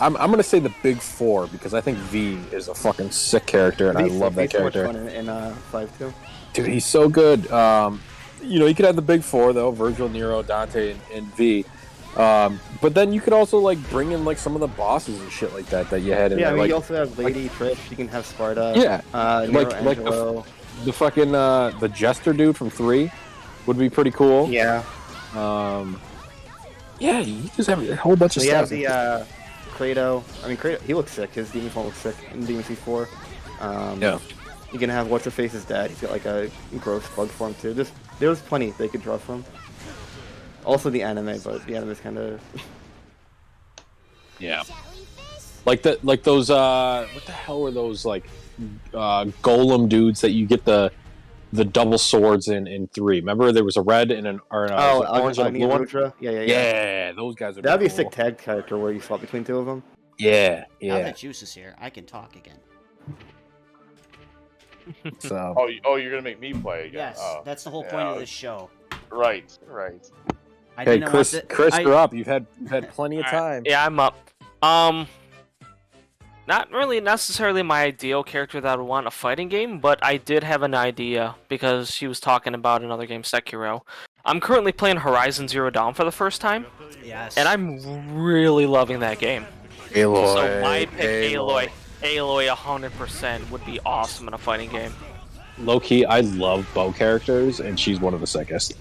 I'm gonna say the big four because I think V is a fucking sick character, and I love that character. So much fun in 5 Dude, he's so good. You could have the big four though: Virgil, Nero, Dante, and V. But then you could also like bring in like some of the bosses and shit like that you had in there. I mean, like, you also have Lady Trish. You can have Sparta. Yeah, Nero, like the fucking the Jester dude from 3 would be pretty cool. Yeah. Yeah, you just have a whole bunch of stuff. You have the Kratos. I mean, Kratos, he looks sick. His demon form looks sick in DMC4. Yeah. You can have what's her face's dad. He's got like a gross bug form too. There's plenty they could draw from. Also the anime, but the anime's kind of. Yeah. Like those what the hell were those like golem dudes that you get the double swords in 3? Remember there was a red and an orange and a blue one? Yeah, those guys are. That'd be a sick tag character where you swap between two of them. Yeah. Now that Juice is here, I can talk again. So. Oh, you're gonna make me play again. Yes, that's the whole point of this show. Right. Hey, Chris, you're up. You've had plenty of time. Yeah, I'm up. Not really necessarily my ideal character that I would want in a fighting game, but I did have an idea because she was talking about another game, Sekiro. I'm currently playing Horizon Zero Dawn for the first time. Yes. And I'm really loving that game. Aloy. So my pick, Aloy 100% would be awesome in a fighting game. Low key, I love bow characters, and she's one of the sickest.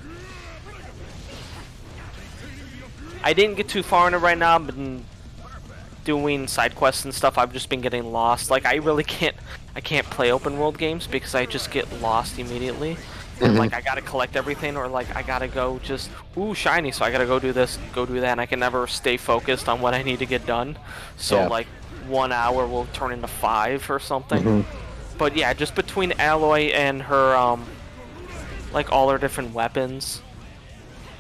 I didn't get too far in it right now. I've been doing side quests and stuff. I've just been getting lost. Like, I can't play open world games because I just get lost immediately. And like, I gotta collect everything, or like, I gotta go just, ooh, shiny, so I gotta go do this, go do that, and I can never stay focused on what I need to get done. So like, 1 hour will turn into 5 or something. But yeah, just between Aloy and her, like all her different weapons.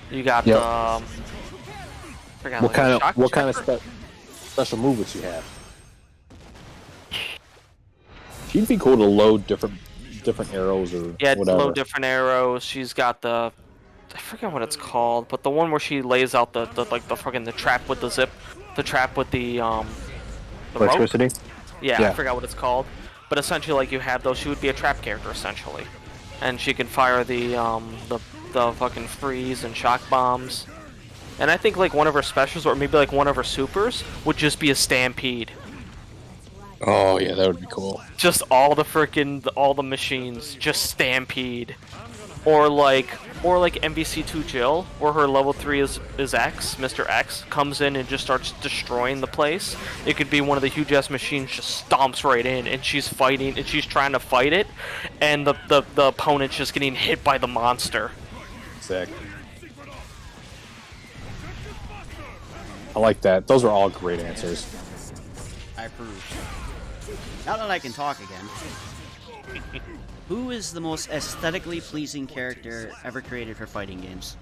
You got what kind of special move would she have? She'd be cool to load different arrows or whatever. Load different arrows. She's got I forget what it's called, but the one where she lays out the trap with the zip, the trap with the electricity. Rope. Yeah, I forgot what it's called. But essentially, like, you have those. She would be a trap character essentially, and she can fire the fucking freeze and shock bombs. And I think like one of her specials, or maybe like one of her supers, would just be a stampede. Oh yeah, that would be cool. Just all the machines just stampede, or like MVC2 Jill, where her level 3 is X, Mr. X, comes in and just starts destroying the place. It could be one of the huge ass machines just stomps right in, and she's fighting, and she's trying to fight it, and the opponent's just getting hit by the monster. Sick. I like that. Those are all great answers. I approve. Now that I can talk again. Who is the most aesthetically pleasing character ever created for fighting games?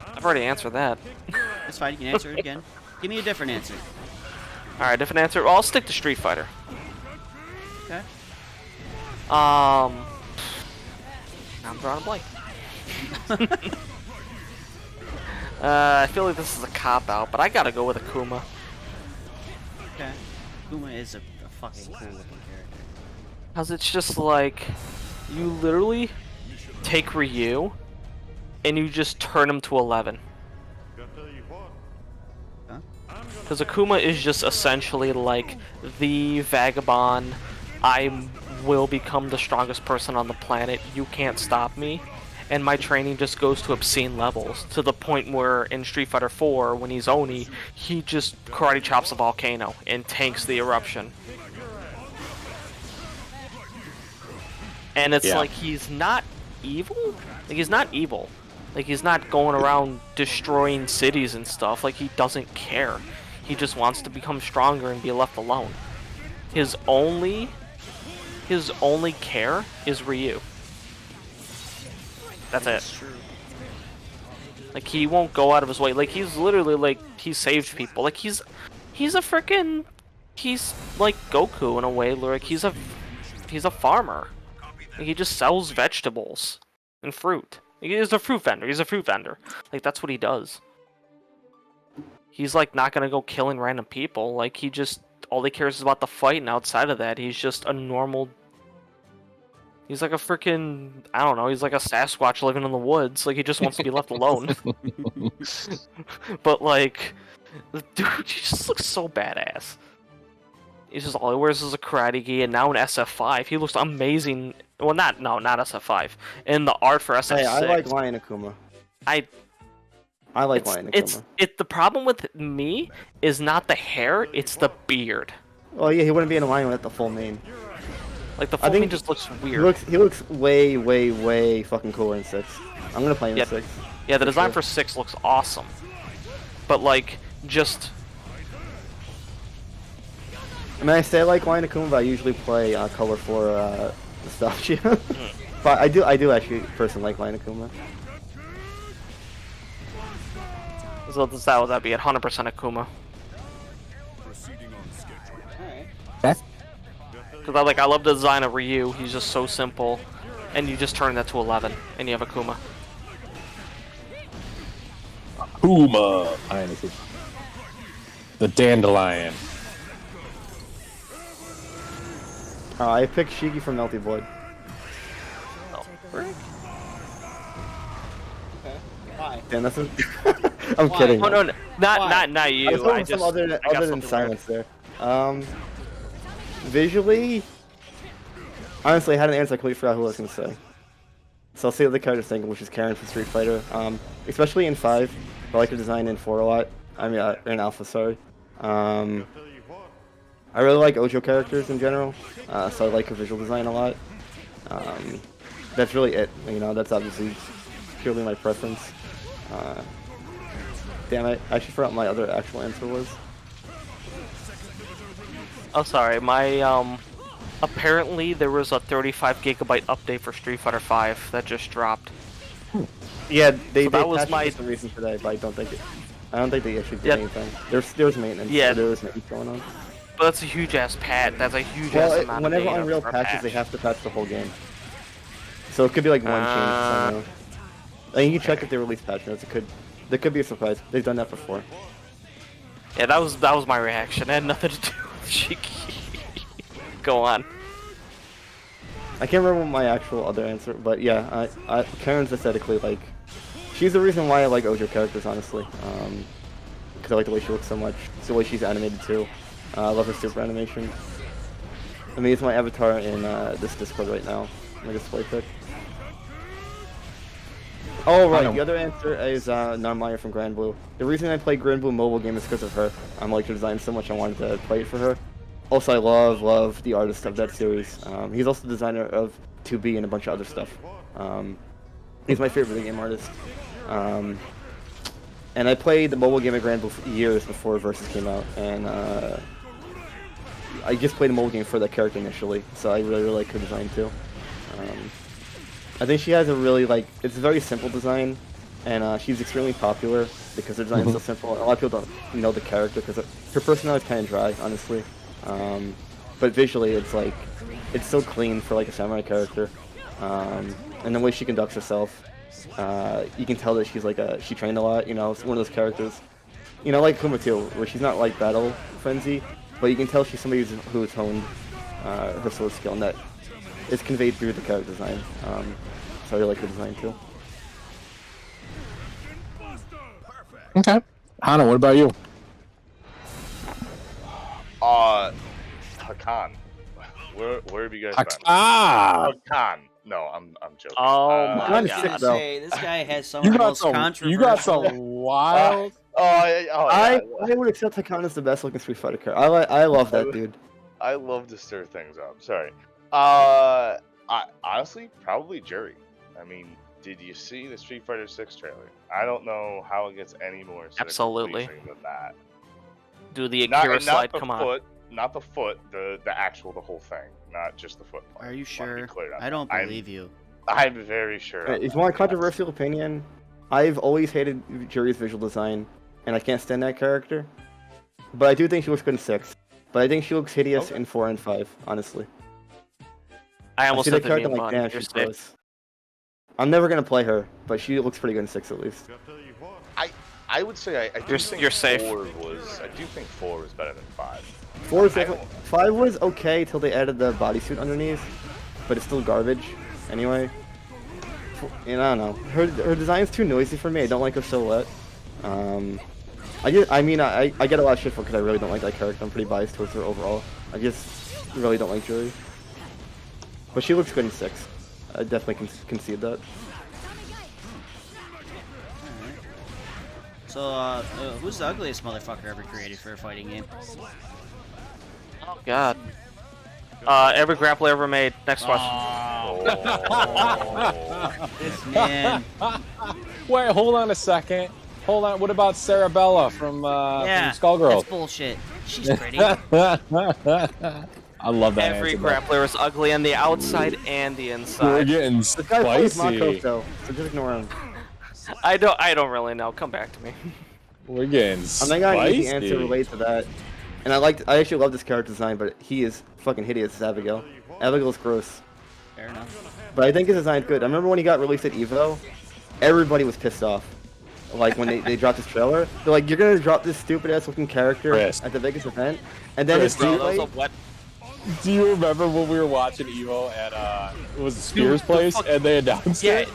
I've already answered that. That's fine, you can answer it again. Give me a different answer. Alright, different answer. Well, I'll stick to Street Fighter. Okay. I'm drawing a blank. I feel like this is a cop-out, but I gotta go with Akuma. Okay. Akuma is a fucking cool looking character. Because it's just like, you literally take Ryu, and you just turn him to 11. Because Akuma is just essentially like the vagabond, I will become the strongest person on the planet, you can't stop me. And my training just goes to obscene levels, to the point where in Street Fighter 4, when he's Oni, he just karate chops a volcano and tanks the eruption. And it's like, he's not evil? Like, he's not evil. Like, he's not going around destroying cities and stuff. Like, he doesn't care. He just wants to become stronger and be left alone. His only care is Ryu. That's it. True. Like, he won't go out of his way. Like, he's literally, like, he saved people. Like, he's like Goku in a way. Like, he's a farmer. Like, he just sells vegetables and fruit. Like, he's a fruit vendor. Like, that's what he does. He's, like, not gonna go killing random people. Like, all he cares is about the fight, and outside of that, he's just a normal... He's like a freaking, I don't know, he's like a Sasquatch living in the woods. Like, he just wants to be left alone. But, like, the dude, he just looks so badass. He's just, all he wears is a karate gi, and now in SF5, he looks amazing. Well, not SF5. In the art for SF6. Hey, I like Lion Akuma. I like Lion Akuma. The problem with me is not the hair, it's the beard. Well, yeah, he wouldn't be in a lion with the full mane. Like, the full mane just looks weird. He looks way, way, way fucking cooler in 6. I'm gonna play him in 6. Yeah, the design for 6 looks awesome. But, like, just... I mean, I say I like Lion Akuma, but I usually play color for nostalgia. But I do actually personally like Lion Akuma. So that would be at 100% Akuma. Because I love the design of Ryu. He's just so simple, and you just turn that to 11, and you have Akuma. Akuma, the dandelion. I picked Shiki from Melty Blood. Oh, frick. Why? Damn, that's I'm kidding. Oh no, not you. I was hoping some other than silence there. Visually, honestly, I had an answer. I completely forgot who I was gonna say. So I'll say what the character's thinking, which is Karen from Street Fighter. Especially in 5, I like her design in 4 a lot. I mean, in Alpha, sorry. I really like Ojo characters in general, so I like her visual design a lot. That's really it. You know, that's obviously purely my preference. Damn it! I actually forgot what my other actual answer was. Oh, sorry. My apparently there was a 35 gigabyte update for Street Fighter 5 that just dropped. Yeah, they that was patched my some reason for that, but I don't think they actually did anything. There was maintenance. Yeah, there was maintenance going on. But that's a huge ass patch. That's a huge ass amount of data. Whenever Unreal for a patches, patch. they have to patch the whole game. So it could be like one change. Somehow. And you can check if they release patch notes. There could be a surprise. They've done that before. Yeah, that was my reaction. It had nothing to do with Shiki. Go on. I can't remember my actual other answer, but yeah, Karen's aesthetically like, she's the reason why I like Ojo characters, honestly. Because I like the way she looks so much. It's the way she's animated too. I love her super animation. I mean, it's my avatar in this Discord right now. My display pic. Oh right, the other answer is Narmaya from Grand Blue. The reason I play Grand Blue mobile game is because of her. I like her design so much I wanted to play it for her. Also, I love the artist of that series. He's also the designer of 2B and a bunch of other stuff. He's my favorite video game artist. And I played the mobile game at Grand Blue for years before Versus came out, and I just played the mobile game for that character initially, so I really like her design too. I think she has a really it's a very simple design, and she's extremely popular because her design is so simple. And a lot of people don't know the character because her personality is kind of dry, honestly. But visually, it's so clean for like a samurai character, and the way she conducts herself, you can tell that she trained a lot. You know, it's one of those characters, you know, like Kuma too, where she's not like battle frenzy, but you can tell she's somebody who has honed her sword skill, and that is conveyed through the character design. So I really like her design too. Okay. Hana, what about you? Hakan. Where have you guys been? Hakan. No, I'm joking. Oh my I was god. gonna say, this guy has some You of the got most some. controversial. You got some wild. I would accept Hakan as the best looking Street Fighter character. I love that dude. I love to stir things up. Sorry. Honestly, probably Jury. I mean, did you see the Street Fighter 6 trailer? I don't know how it gets any more Absolutely than that. Do the Akira slide, come on. Not the foot, the whole thing, not just the foot part. Are you sure? Clear I don't believe you. I'm very sure. If you want a controversial opinion, I've always hated Jury's visual design, and I can't stand that character. But I do think she looks good in 6. But I think she looks hideous in 4 and 5, honestly. I almost see said that character the damn, she's gross. I'm never gonna play her, but she looks pretty good in 6 at least. I would say I do think you're safe. 4 was. I do think 4 was better than 5. 5 was okay till they added the bodysuit underneath, but it's still garbage. Anyway, and I don't know. Her design's too noisy for me. I don't like her silhouette. I get a lot of shit for because I really don't like that character. I'm pretty biased towards her overall. I just really don't like Jury. But she looks good in 6. I definitely can concede that. So, who's the ugliest motherfucker ever created for a fighting game? Oh god. Every grappler ever made. Next question. This man. Wait, hold on a second. Hold on. What about Sarabella from Skullgirl? That's bullshit. She's pretty. I love that. Every answer, grappler is ugly on the outside and the We're inside. getting This guy plays spicy. Makoto, so just ignore him. I don't really know. Come back to me. We're getting I'm not gonna spicy. easy answer related to that. And I actually love this character design, but he is fucking hideous as Abigail. Abigail's gross. Fair enough. But I think his design's good. I remember when he got released at EVO, everybody was pissed off. Like when they dropped his trailer, they're like, "You're gonna drop this stupid ass looking character at the biggest event," and then Chris, it's gameplay. Do you remember when we were watching Evo at it was the Spears place and they announced it?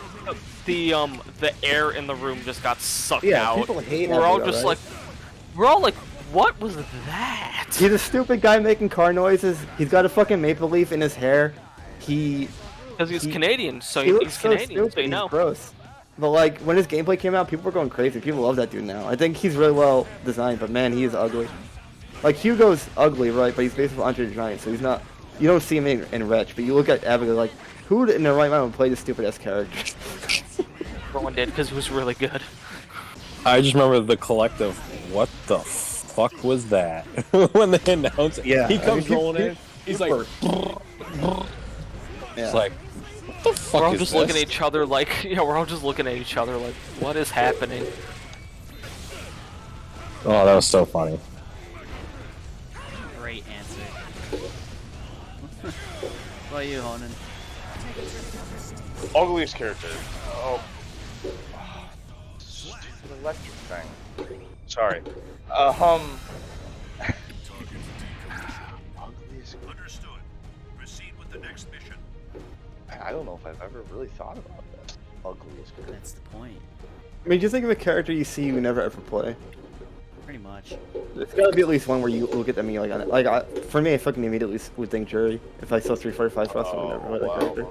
The air in the room just got sucked Yeah, out. people hate We're all Abigail, just right? we're all like, what was that? He's a stupid guy making car noises. He's got a fucking maple leaf in his hair. Because he's Canadian, so he looks he's so Canadian, stupid. so you know. He's gross. But like when his gameplay came out, people were going crazy. People love that dude now. I think he's really well designed, but man, he is ugly. Like Hugo's ugly, right? But he's based on Andre the Giant, so he's not. You don't see him in Wretch, but you look at Abigail like, who in their right mind would play this stupid ass character? Everyone did because he was really good. I just remember the collective. What the fuck was that? When they announced it, Yeah, he comes rolling in. He's like, it's like, what the fuck We're all is just this? looking at each other like, we're all just looking at each other like, what is happening? Oh, that was so funny. Great great answer. What about you, Honan? Ugliest character. Oh. Stupid electric thing. Sorry. Ugliest. Understood. Proceed with the next mission. I don't know if I've ever really thought about that. Ugliest character. That's the point. I mean, just think of a character you see you never ever play. Pretty much. There's gotta be at least one where you look at them and you're for me, I fucking immediately would think Jury. If I saw 345 Frost, I would never play that character.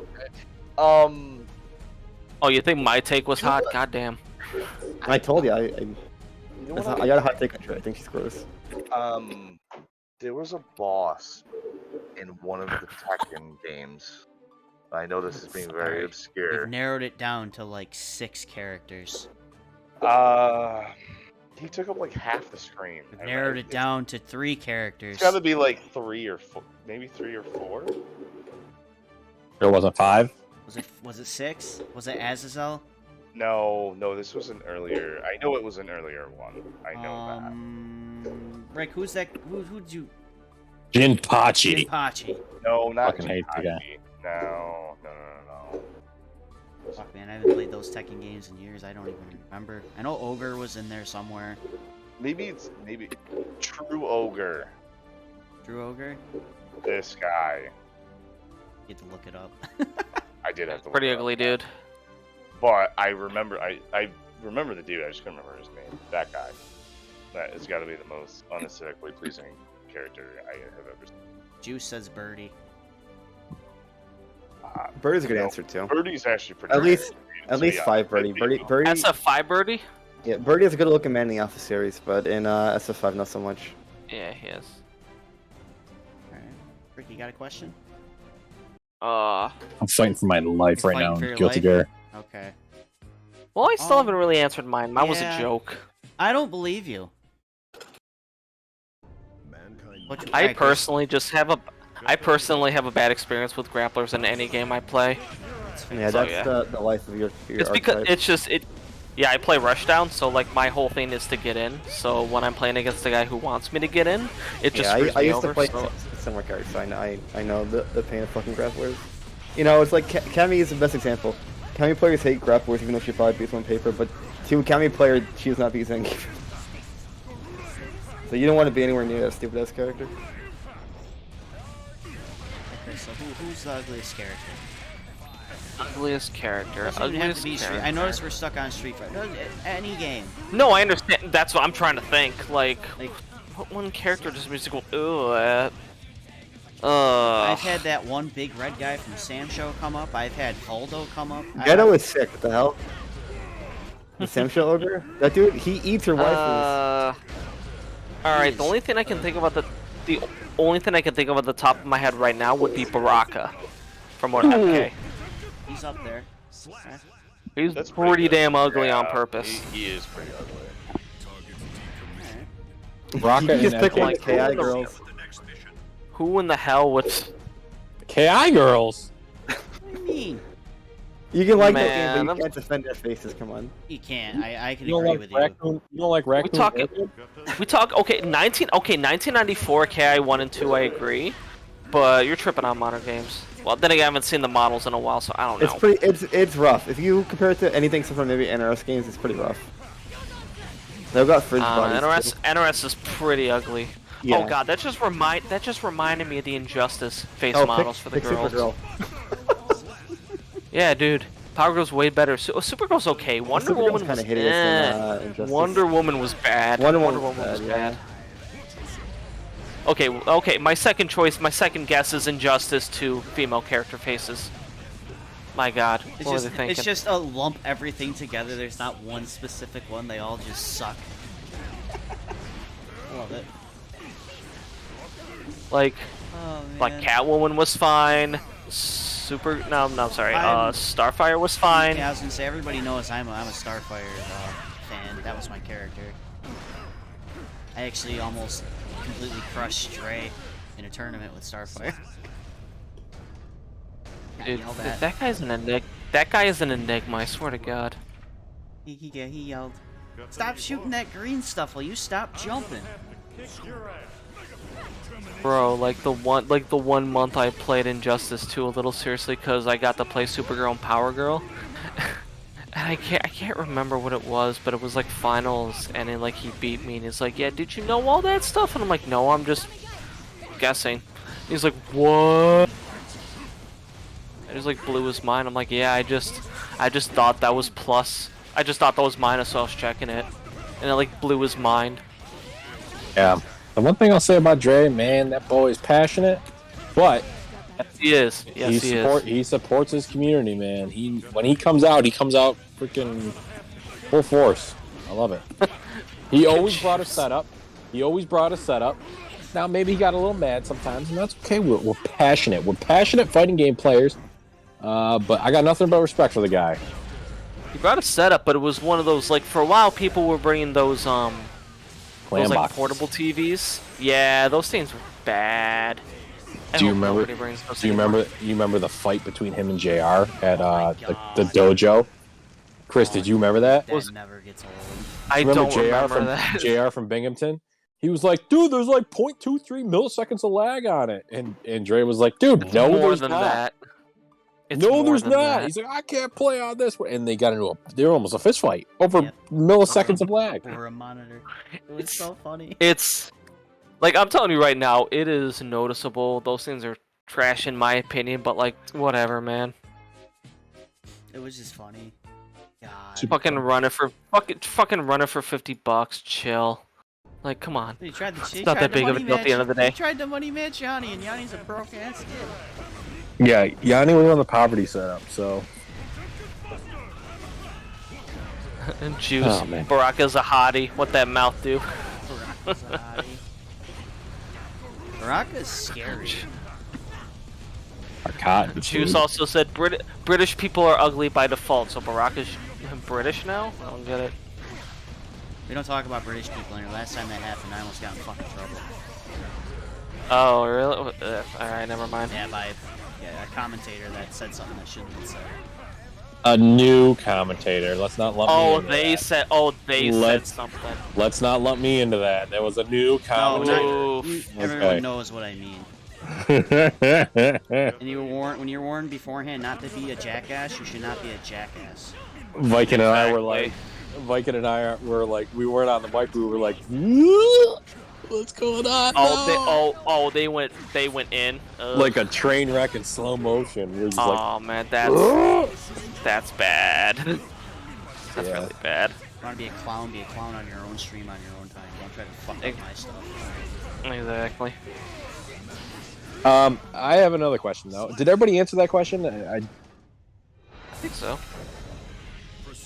Okay. Oh, you think my take was hot? Goddamn. I told you, I You know what I got a hot take on Jury. I think she's gross. There was a boss in one of the Tekken games. I know this is being very Alright, obscure. We've narrowed it down to like 6 characters. He took up like half the screen. We've narrowed it down to 3 characters. It's gotta be like 3 or 4, maybe 3 or 4. There wasn't 5. Was it 6? Was it Azazel? No, this was an earlier. I know it was an earlier one. I know that. Rick, who's that? Who'd you? Jinpachi. Jinpachi. No, not Fucking hate the guy. Jinpachi. No. Fuck, man, I haven't played those Tekken games in years. I don't even remember. I know Ogre was in there somewhere. Maybe True Ogre. True Ogre? This guy. You had to look it up. I did have to. Pretty look it ugly, up. dude. But I remember. I remember the dude. I just couldn't remember his name. That guy. That has got to be the most unaesthetically pleasing character I have ever seen. Juice says Birdie. Birdie's a good answer too. Birdie's actually pretty. At rare. least So, 5 Birdie. Birdie. That's a 5 birdie? Yeah, Birdie is a good looking man in the Alpha series, but in SF5 not so much. Yeah, he is. Alright. Rick, you got a question? I'm fighting for my life You're right now. fighting for your Guilty life? Gear. Okay. Well, I still haven't really answered mine. Mine was a yeah. joke. I don't believe you. Mankind. I personally have a bad experience with grapplers in any game I play. Yeah, So, that's yeah. the life of your It's because archetype. yeah, I play Rushdown, so like my whole thing is to get in. So when I'm playing against the guy who wants me to get in, it just screws I me used over. to play So... similar characters, so I know the pain of fucking grapplers. You know, it's like Cammy is the best example. Cammy players hate grapplers even though she probably beats on paper, but to a Cammy player, she does not beat Zangief. So you don't want to be anywhere near that stupid ass character. Okay, so who's the ugliest character? Ugliest character. Doesn't even have to Ugliest be Street. character. I noticed we're stuck on Street Fighter. Any game. No, I understand. That's what I'm trying to think. Like Like, what one character just makes me go, ugh. I've had that one big red guy from Sam Show come up. I've had Aldo come up. Ghetto is sick. What the hell? The Sam Show ogre? That dude, he eats her waifus. All right. The only thing I can think about the only thing I can think of at the top of my head right now would be Baraka from One MK. He's up there. He's That's pretty good. damn ugly Yeah, on purpose. He is pretty ugly. Raka You and just pick one of like, the KI who girls. Who in the hell would? KI girls. What do you mean? You can like Man, that game, but I'm- you can't defend their faces. Come on. You can't. I can You don't agree like with you. raccoon? You don't like raccoon? talk- Rabbit? We talk. Okay, 1994 KI 1 and 2. I agree, but you're tripping on modern games. Well, then again, I haven't seen the models in a while, so I don't know. It's pretty. It's rough. If you compare it to anything except for maybe NRS games, it's pretty rough. They've got fridge bodies. NRS is pretty ugly. Yeah. Oh god, that just reminded me of the Injustice face Oh, models for the pick girls. Supergirl. Yeah, dude. Power Girl's way better. Supergirl's okay. Wonder Supergirl's Woman was kinda hideous in, Injustice. Wonder Woman was bad. Wonder Woman Woman was was bad, bad. Okay. My second guess is Injustice 2 female character faces. My god, It's what just, were they thinking? it's just a lump everything together. There's not one specific one. They all just suck. Love it. Like Oh, man. Like Catwoman was fine. Starfire was fine. Yeah, I was gonna say everybody knows I'm a Starfire fan. That was my character. I actually almost completely crushed Stray in a tournament with Starfire. Dude, Yelled at. that guy's an enigma. That guy is an enigma. I swear to God. He yelled, "Stop shooting that green stuff! Will you stop jumping?" Bro, like the one month I played Injustice 2 a little seriously because I got to play Supergirl and Power Girl. And I can't remember what it was, but it was like finals, and then like he beat me, and he's like, "Yeah, did you know all that stuff?" And I'm like, "No, I'm just guessing." He's like, "What?" I just like blew his mind. I'm like, "Yeah, I just thought that was plus. I just thought that was minus, so I was checking it," and it like blew his mind. Yeah. The one thing I'll say about Dre, man, that boy is passionate, but He is. Yes, he is. He supports his community, man. When he comes out freaking full force. I love it. He always brought a setup. Now maybe he got a little mad sometimes, and that's okay. We're passionate. We're passionate fighting game players. But I got nothing but respect for the guy. He brought a setup, but it was one of those like for a while people were bringing those like boxes. portable TVs. Yeah, those things were bad. Do you remember the fight between him and JR at the dojo? Chris, did you remember that? That never gets old. I don't remember that. JR from Binghamton? He was like, dude, there's like 0.23 milliseconds of lag on it. And Dre was like, dude, no, more there's than not. that. It's No, more there's than not. that. He's like, I can't play on this one. And they got into they were almost a fist fight over milliseconds of lag. Or a monitor. It's so funny. It's like I'm telling you right now, it is noticeable. Those things are trash in my opinion, but like whatever, man. It was just funny. God. Fucking run it for $50. Chill. Like, come on. He tried It's not that big of a deal at the end of the day. He tried to money match Yanni, and Yanni's a broke ass kid. Yeah, Yanni was on the poverty setup, so. And Juice. Oh, man. Baraka's a hottie. What that mouth do? Baraka's a hottie. Baraka's scary. Juice also said British people are ugly by default, so Baraka's British now? I don't get it. We don't talk about British people anymore. Last time that happened, I almost got in fucking trouble. Oh, really? Alright, never mind. Yeah, by a commentator that said something that shouldn't have been said. A new commentator. Let's not lump me into they that. said. Oh, they said something. Let's not lump me into that. There was a new commentator. Everyone knows what I mean. And you were when you're warned beforehand not to be a jackass, you should not be a jackass. Viking and I were like, we weren't on the mic. We were like, what's going on? They went in. Ugh. Like a train wreck in slow motion. We're just man, that's bad. That's really bad. If you want to be a clown on your own stream on your own time. Don't try to fuck up my stuff. Exactly. I have another question though. Did everybody answer that question? I think so.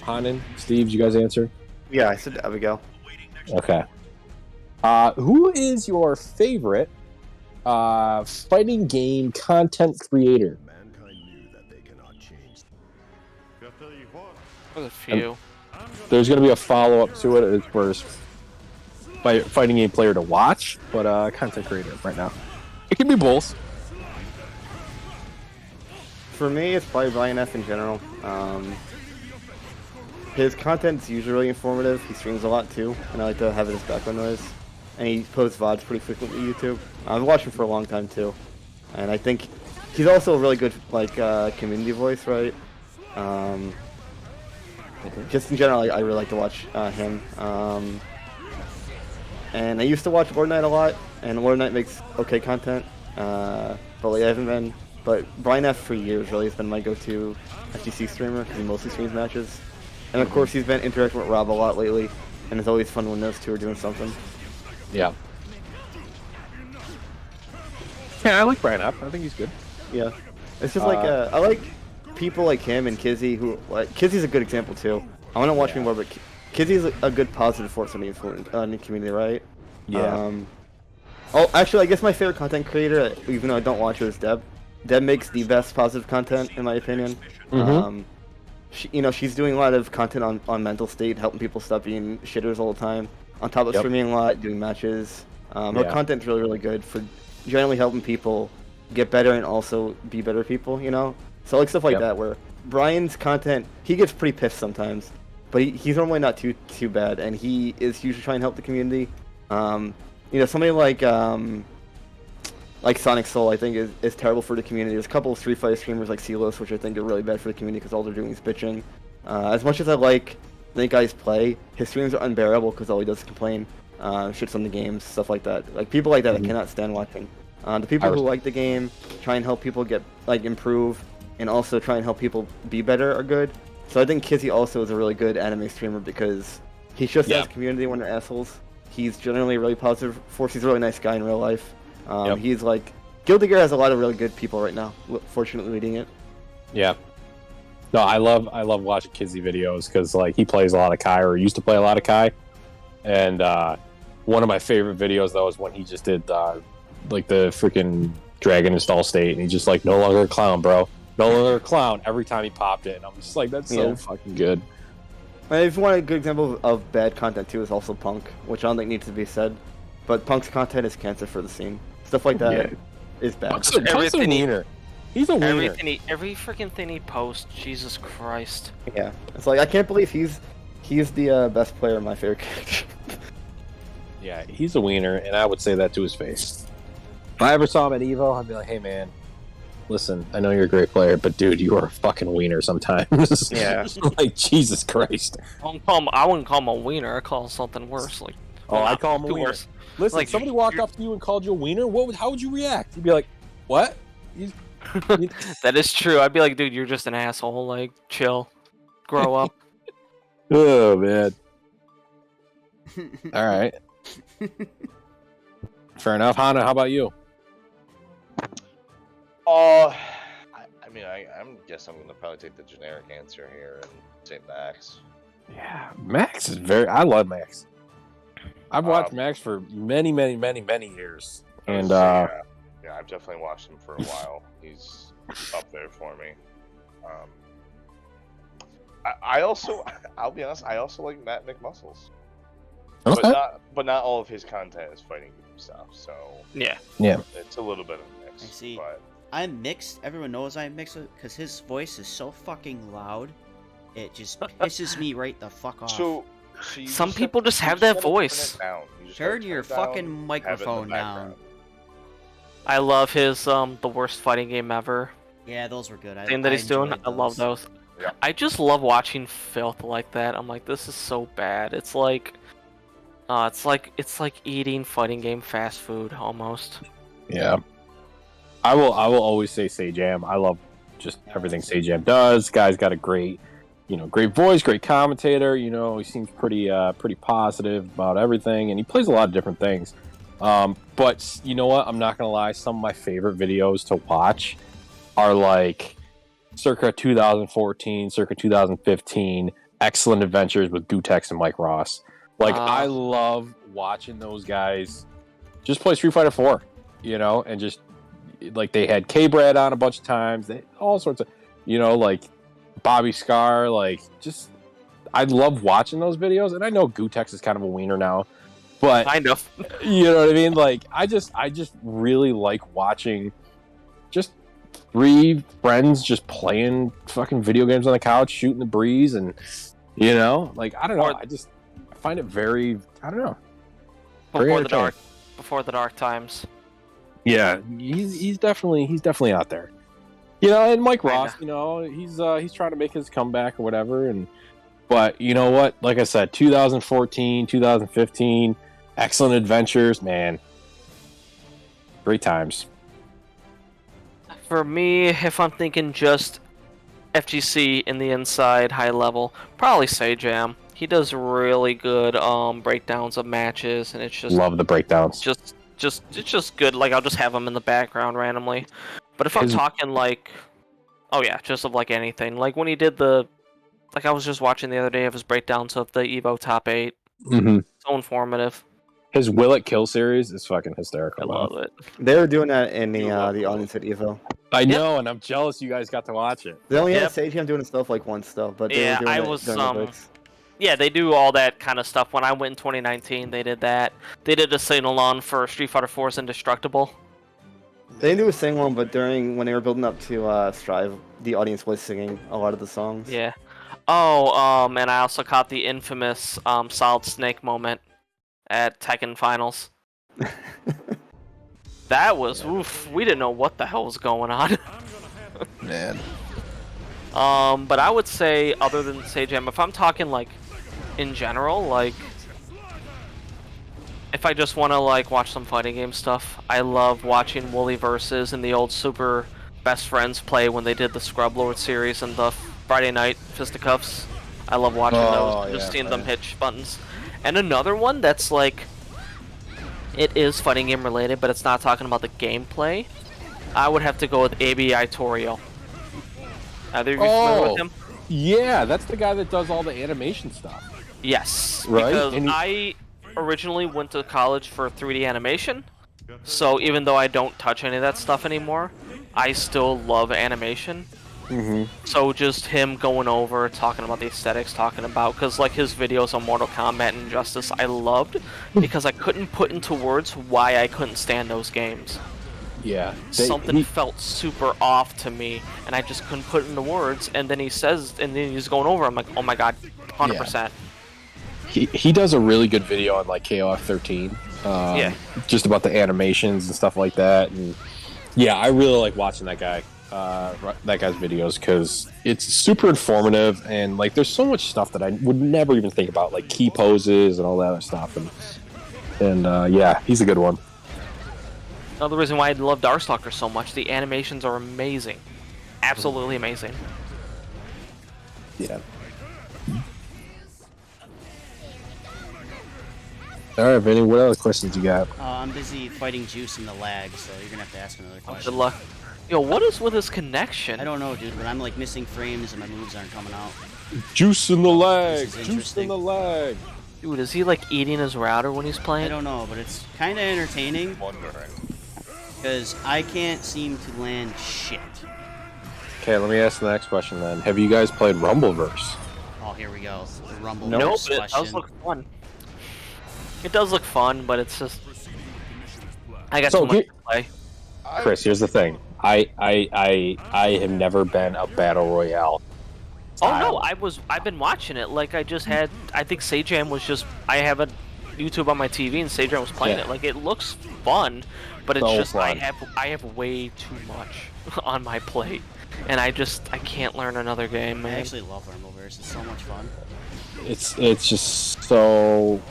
Hanan, Steve, did you guys answer? Yeah, I said Abigail. Okay. Who is your favorite fighting game content creator? Mankind knew that they cannot change. There's a few. There's going to be a follow-up to it as far as fighting game player to watch, but content creator right now. It can be both. For me, it's probably Brian F. in general. His content's usually really informative. He streams a lot too, and I like to have it as background noise. And he posts VODs pretty frequently on YouTube. I've watched him for a long time too, and I think he's also a really good community voice, right? Just in general, I really like to watch him. And I used to watch Lord Knight a lot, and Lord Knight makes okay content, but like, I haven't been. But Brian F for years really has been my go-to FGC streamer because he mostly streams matches. And of course, he's been interacting with Rob a lot lately, and it's always fun when those two are doing something. Yeah. Yeah, I like Brian F. I think he's good. Yeah, it's just like I like people like him and Kizzy who like Kizzy's a good example too. I want to watch more, but Kizzy's a good positive force in the community, right? Yeah. Oh, actually, I guess my favorite content creator, even though I don't watch her, is Deb. Deb makes the best positive content, in my opinion. Mm-hmm. She's doing a lot of content on mental state, helping people stop being shitters all the time. On top of streaming a lot, doing matches. Her content's really, really good for generally helping people get better and also be better people, you know? So I like stuff like that, where Brian's content, he gets pretty pissed sometimes, but he's normally not too bad, and he is usually trying to help the community. Somebody like like Sonic Soul, I think is terrible for the community. There's a couple of Street Fighter streamers like Silos, which I think are really bad for the community because all they're doing is bitching. As much as I like the guys play, his streams are unbearable because all he does is complain, shits on the games, stuff like that. Like people like that, I cannot stand watching. The people who like the game, try and help people get improve, and also try and help people be better are good. So I think Kizzy also is a really good anime streamer because he's just as community when they're assholes. He's generally a really positive force. He's a really nice guy in real life. He's like Guilty Gear has a lot of really good people right now. Fortunately, leading it. Yeah. No, I love watching Kizzy videos because like he plays a lot of Kai or used to play a lot of Kai, and one of my favorite videos though is when he just did like the freaking Dragon Install State, and he's just like no longer a clown, bro. No longer a clown every time he popped it. And I'm just like, that's so fucking good. If you want a good example of bad content too, is also Punk, which I don't think needs to be said. But Punk's content is cancer for the scene. Stuff like that is bad. Punk's a wiener. He's a wiener. Every freaking thing he posts, Jesus Christ. Yeah, it's like I can't believe he's the best player in my favorite character. Yeah, he's a wiener, and I would say that to his face. If I ever saw him at Evo, I'd be like, hey man, listen, I know you're a great player, but dude, you are a fucking wiener sometimes. Yeah. Like, Jesus Christ. I wouldn't call him a wiener, I'd call him something worse. Like, I call him a wiener. Worse. Listen, like, somebody walked up to you and called you a wiener, how would you react? You'd be like, what? That is true. I'd be like, dude, you're just an asshole. Like, chill. Grow up. Oh, man. All right. Fair enough. Hana, how about you? I mean, I guess I'm gonna probably take the generic answer here and say Max. Yeah, Max is I love Max. I've watched Max for many years, and yeah, I've definitely watched him for a while. He's up there for me. I also, I'll be honest, I also like Matt McMuscles. Okay. But not all of his content is fighting game stuff. So yeah, it's a little bit of a mix. I see. But I'm mixed. Everyone knows I'm mixed because his voice is so fucking loud. It just pisses me right the fuck off. So some people just have that voice. Turn your fucking microphone down. I love his the worst fighting game ever. Yeah, those were good. Thing that he's doing, I love those. Yeah. I just love watching filth like that. I'm like, this is so bad. It's like eating fighting game fast food almost. Yeah. I will always say Sajam. I love just everything Sajam does. Guy's got a great voice, great commentator. He seems pretty positive about everything, and he plays a lot of different things. But you know what? I'm not gonna lie. Some of my favorite videos to watch are like circa 2014, circa 2015, Excellent Adventures with Gutex and Mike Ross. Like, I love watching those guys just play Street Fighter 4, and just, like, they had K-Brad on a bunch of times, all sorts of, like, Bobby Scar, like, just, I love watching those videos, and I know Gutex is kind of a wiener now, but, kind of. You know what I mean? Like, I just really like watching just three friends just playing fucking video games on the couch, shooting the breeze, and, like, I don't know, I find it very, I don't know. Before the dark times. Yeah, he's definitely out there. And Mike Ross, he's trying to make his comeback or whatever, but you know what? Like I said, 2014, 2015, Excellent Adventures, man. Great times. For me, if I'm thinking just FGC in the inside high level, probably Sajam. He does really good breakdowns of matches, and it's just love the breakdowns. It's just good. Like, I'll just have him in the background randomly. But if I'm talking like, just of like anything, like when he did I was just watching the other day of his breakdowns of the Evo top 8. Mm-hmm. So informative. His Will It Kill series is fucking hysterical. I love it. They were doing that in the audience at Evo. I know, and I'm jealous you guys got to watch it. They only had Sajam doing stuff like one stuff, but they were doing yeah, they do all that kind of stuff. When I went in 2019, they did that. They did a sing-along for Street Fighter 4's Indestructible. They didn't do a sing-along, but when they were building up to Strive, the audience was singing a lot of the songs. Yeah. Oh, and I also caught the infamous Solid Snake moment at Tekken Finals. That was oof. We didn't know what the hell was going on. Man. But I would say, other than Sage Jam, if I'm talking like in general, like if I just want to like watch some fighting game stuff, I love watching Wooly Versus and the old Super Best Friends play when they did the Scrub Lord series and the Friday Night Fisticuffs. I love watching those and just seeing them hit buttons. And another one that's like, it is fighting game related, but it's not talking about the gameplay. I would have to go with ABI Toriel. Either of you familiar with him? Yeah, that's the guy that does all the animation stuff. Yes, right? Because I originally went to college for 3D animation, so even though I don't touch any of that stuff anymore, I still love animation. So just him going over, talking about the aesthetics, talking about, because like his videos on Mortal Kombat and Injustice I loved, because I couldn't put into words why I couldn't stand those games. Yeah. Something felt super off to me, and I just couldn't put it into words, and then he says, and then he's going over, I'm like, oh my god, 100%. He does a really good video on like KOF 13. Just about the animations and stuff like that. And yeah, I really like watching that guy's videos because it's super informative, and like there's so much stuff that I would never even think about, like key poses and all that other stuff. And yeah, he's a good one. Another reason why I love Darkstalker so much, the animations are amazing. Absolutely amazing. Yeah. Alright, Vinny, what other questions you got? I'm busy fighting Juice in the lag, so you're gonna have to ask another question. Good luck. Yo, what is with his connection? I don't know, dude, but I'm like missing frames and my moves aren't coming out. Juice in the lag! Juice in the lag! Dude, is he like eating his router when he's playing? I don't know, but it's kind of entertaining. Because I can't seem to land shit. Okay, let me ask the next question then. Have you guys played Rumbleverse? Oh, here we go. The Rumbleverse No, but it question. does look fun. It does look fun, but it's just... I got too much to play. Chris, here's the thing. I have never been a battle royale. Oh no, I've been watching it. Like I just had, I think Sajam was just, I have a YouTube on my TV and Sajam was playing it. Like it looks fun, but it's just fun. I have way too much on my plate, and I can't learn another game, man. I actually love Rumbleverse. It's so much fun. It's just so,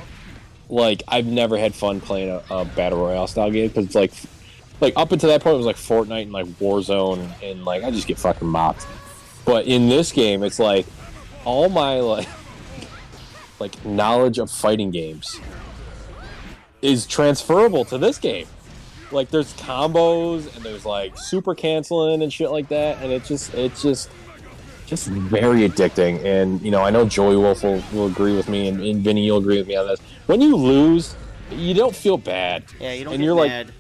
like, I've never had fun playing a battle royale style game because it's like up until that point it was like Fortnite and like Warzone, and like I just get fucking mopped. But in this game, it's like all my like knowledge of fighting games is transferable to this game. Like there's combos and there's like super canceling and shit like that, and it's just very addicting. And you know, I know Joey Wolf will agree with me, and Vinny will agree with me on this. When you lose, you don't feel bad. Yeah, you don't and get you're mad.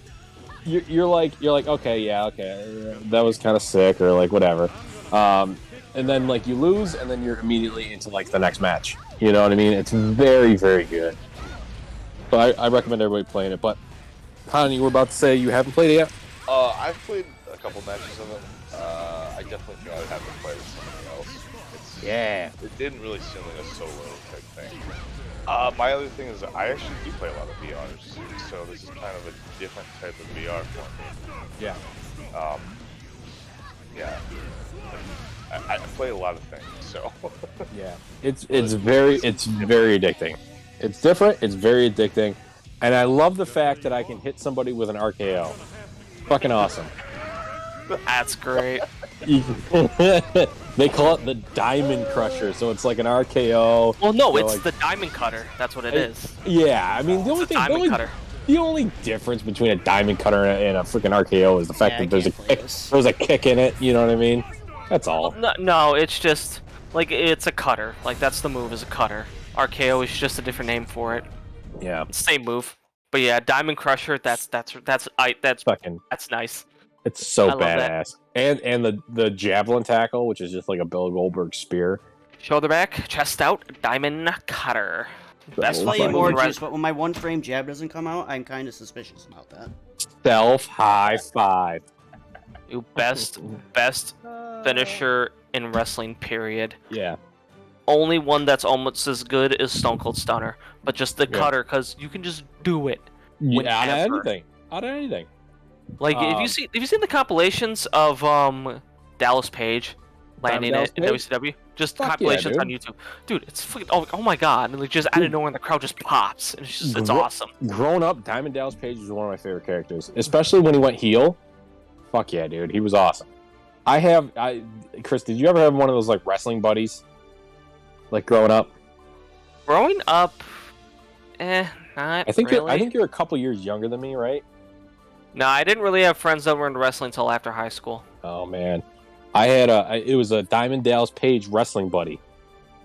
Like, you're like, okay, that was kind of sick, or like whatever. And then like you lose, and then you're immediately into like the next match. You know what I mean? It's very, very good. So I recommend everybody playing it. But Connie, you were about to say you haven't played it yet? I've played a couple matches of it. I definitely feel I'd have to play with somebody else. It didn't really seem like a solo type thing. My other thing is I actually do play a lot of VRs, so this is kind of a different type of VR for me. Yeah. Yeah. I play a lot of things, so. Yeah. It's very addicting. It's different. It's very addicting, and I love the fact that I can hit somebody with an RKO. Fucking awesome. That's great. They call it the Diamond Crusher, so it's like an RKO. Well, no, it's like, the Diamond Cutter. That's what it is. Yeah, I mean the only difference between a Diamond Cutter and a freaking RKO is the fact that there's a kick in it. You know what I mean? That's all. No, it's just like it's a cutter. Like that's the move, is a cutter. RKO is just a different name for it. Yeah, same move. But yeah, Diamond Crusher. That's nice. It's so badass. And the javelin tackle, which is just like a Bill Goldberg spear. Shoulder back, chest out, Diamond Cutter. Best play more juice, but when my one frame jab doesn't come out, I'm kind of suspicious about that. Self high five. You best finisher in wrestling, period. Yeah. Only one that's almost as good is Stone Cold Stunner, but just the cutter, because you can just do it. Yeah, out of anything. Like, if you seen the compilations of Dallas Page landing Dallas it in Page? WCW, just Fuck yeah, compilations dude. on YouTube, dude, it's fucking oh my god, and like just out of nowhere, the crowd just pops, and it's awesome. Growing up, Diamond Dallas Page was one of my favorite characters, especially when he went heel. Fuck yeah, dude, he was awesome. Chris, did you ever have one of those like wrestling buddies, like growing up? Growing up, not I think really. you're a couple years younger than me, right? No, I didn't really have friends that were into wrestling until after high school. Oh man, I had it was a Diamond Dallas Page wrestling buddy.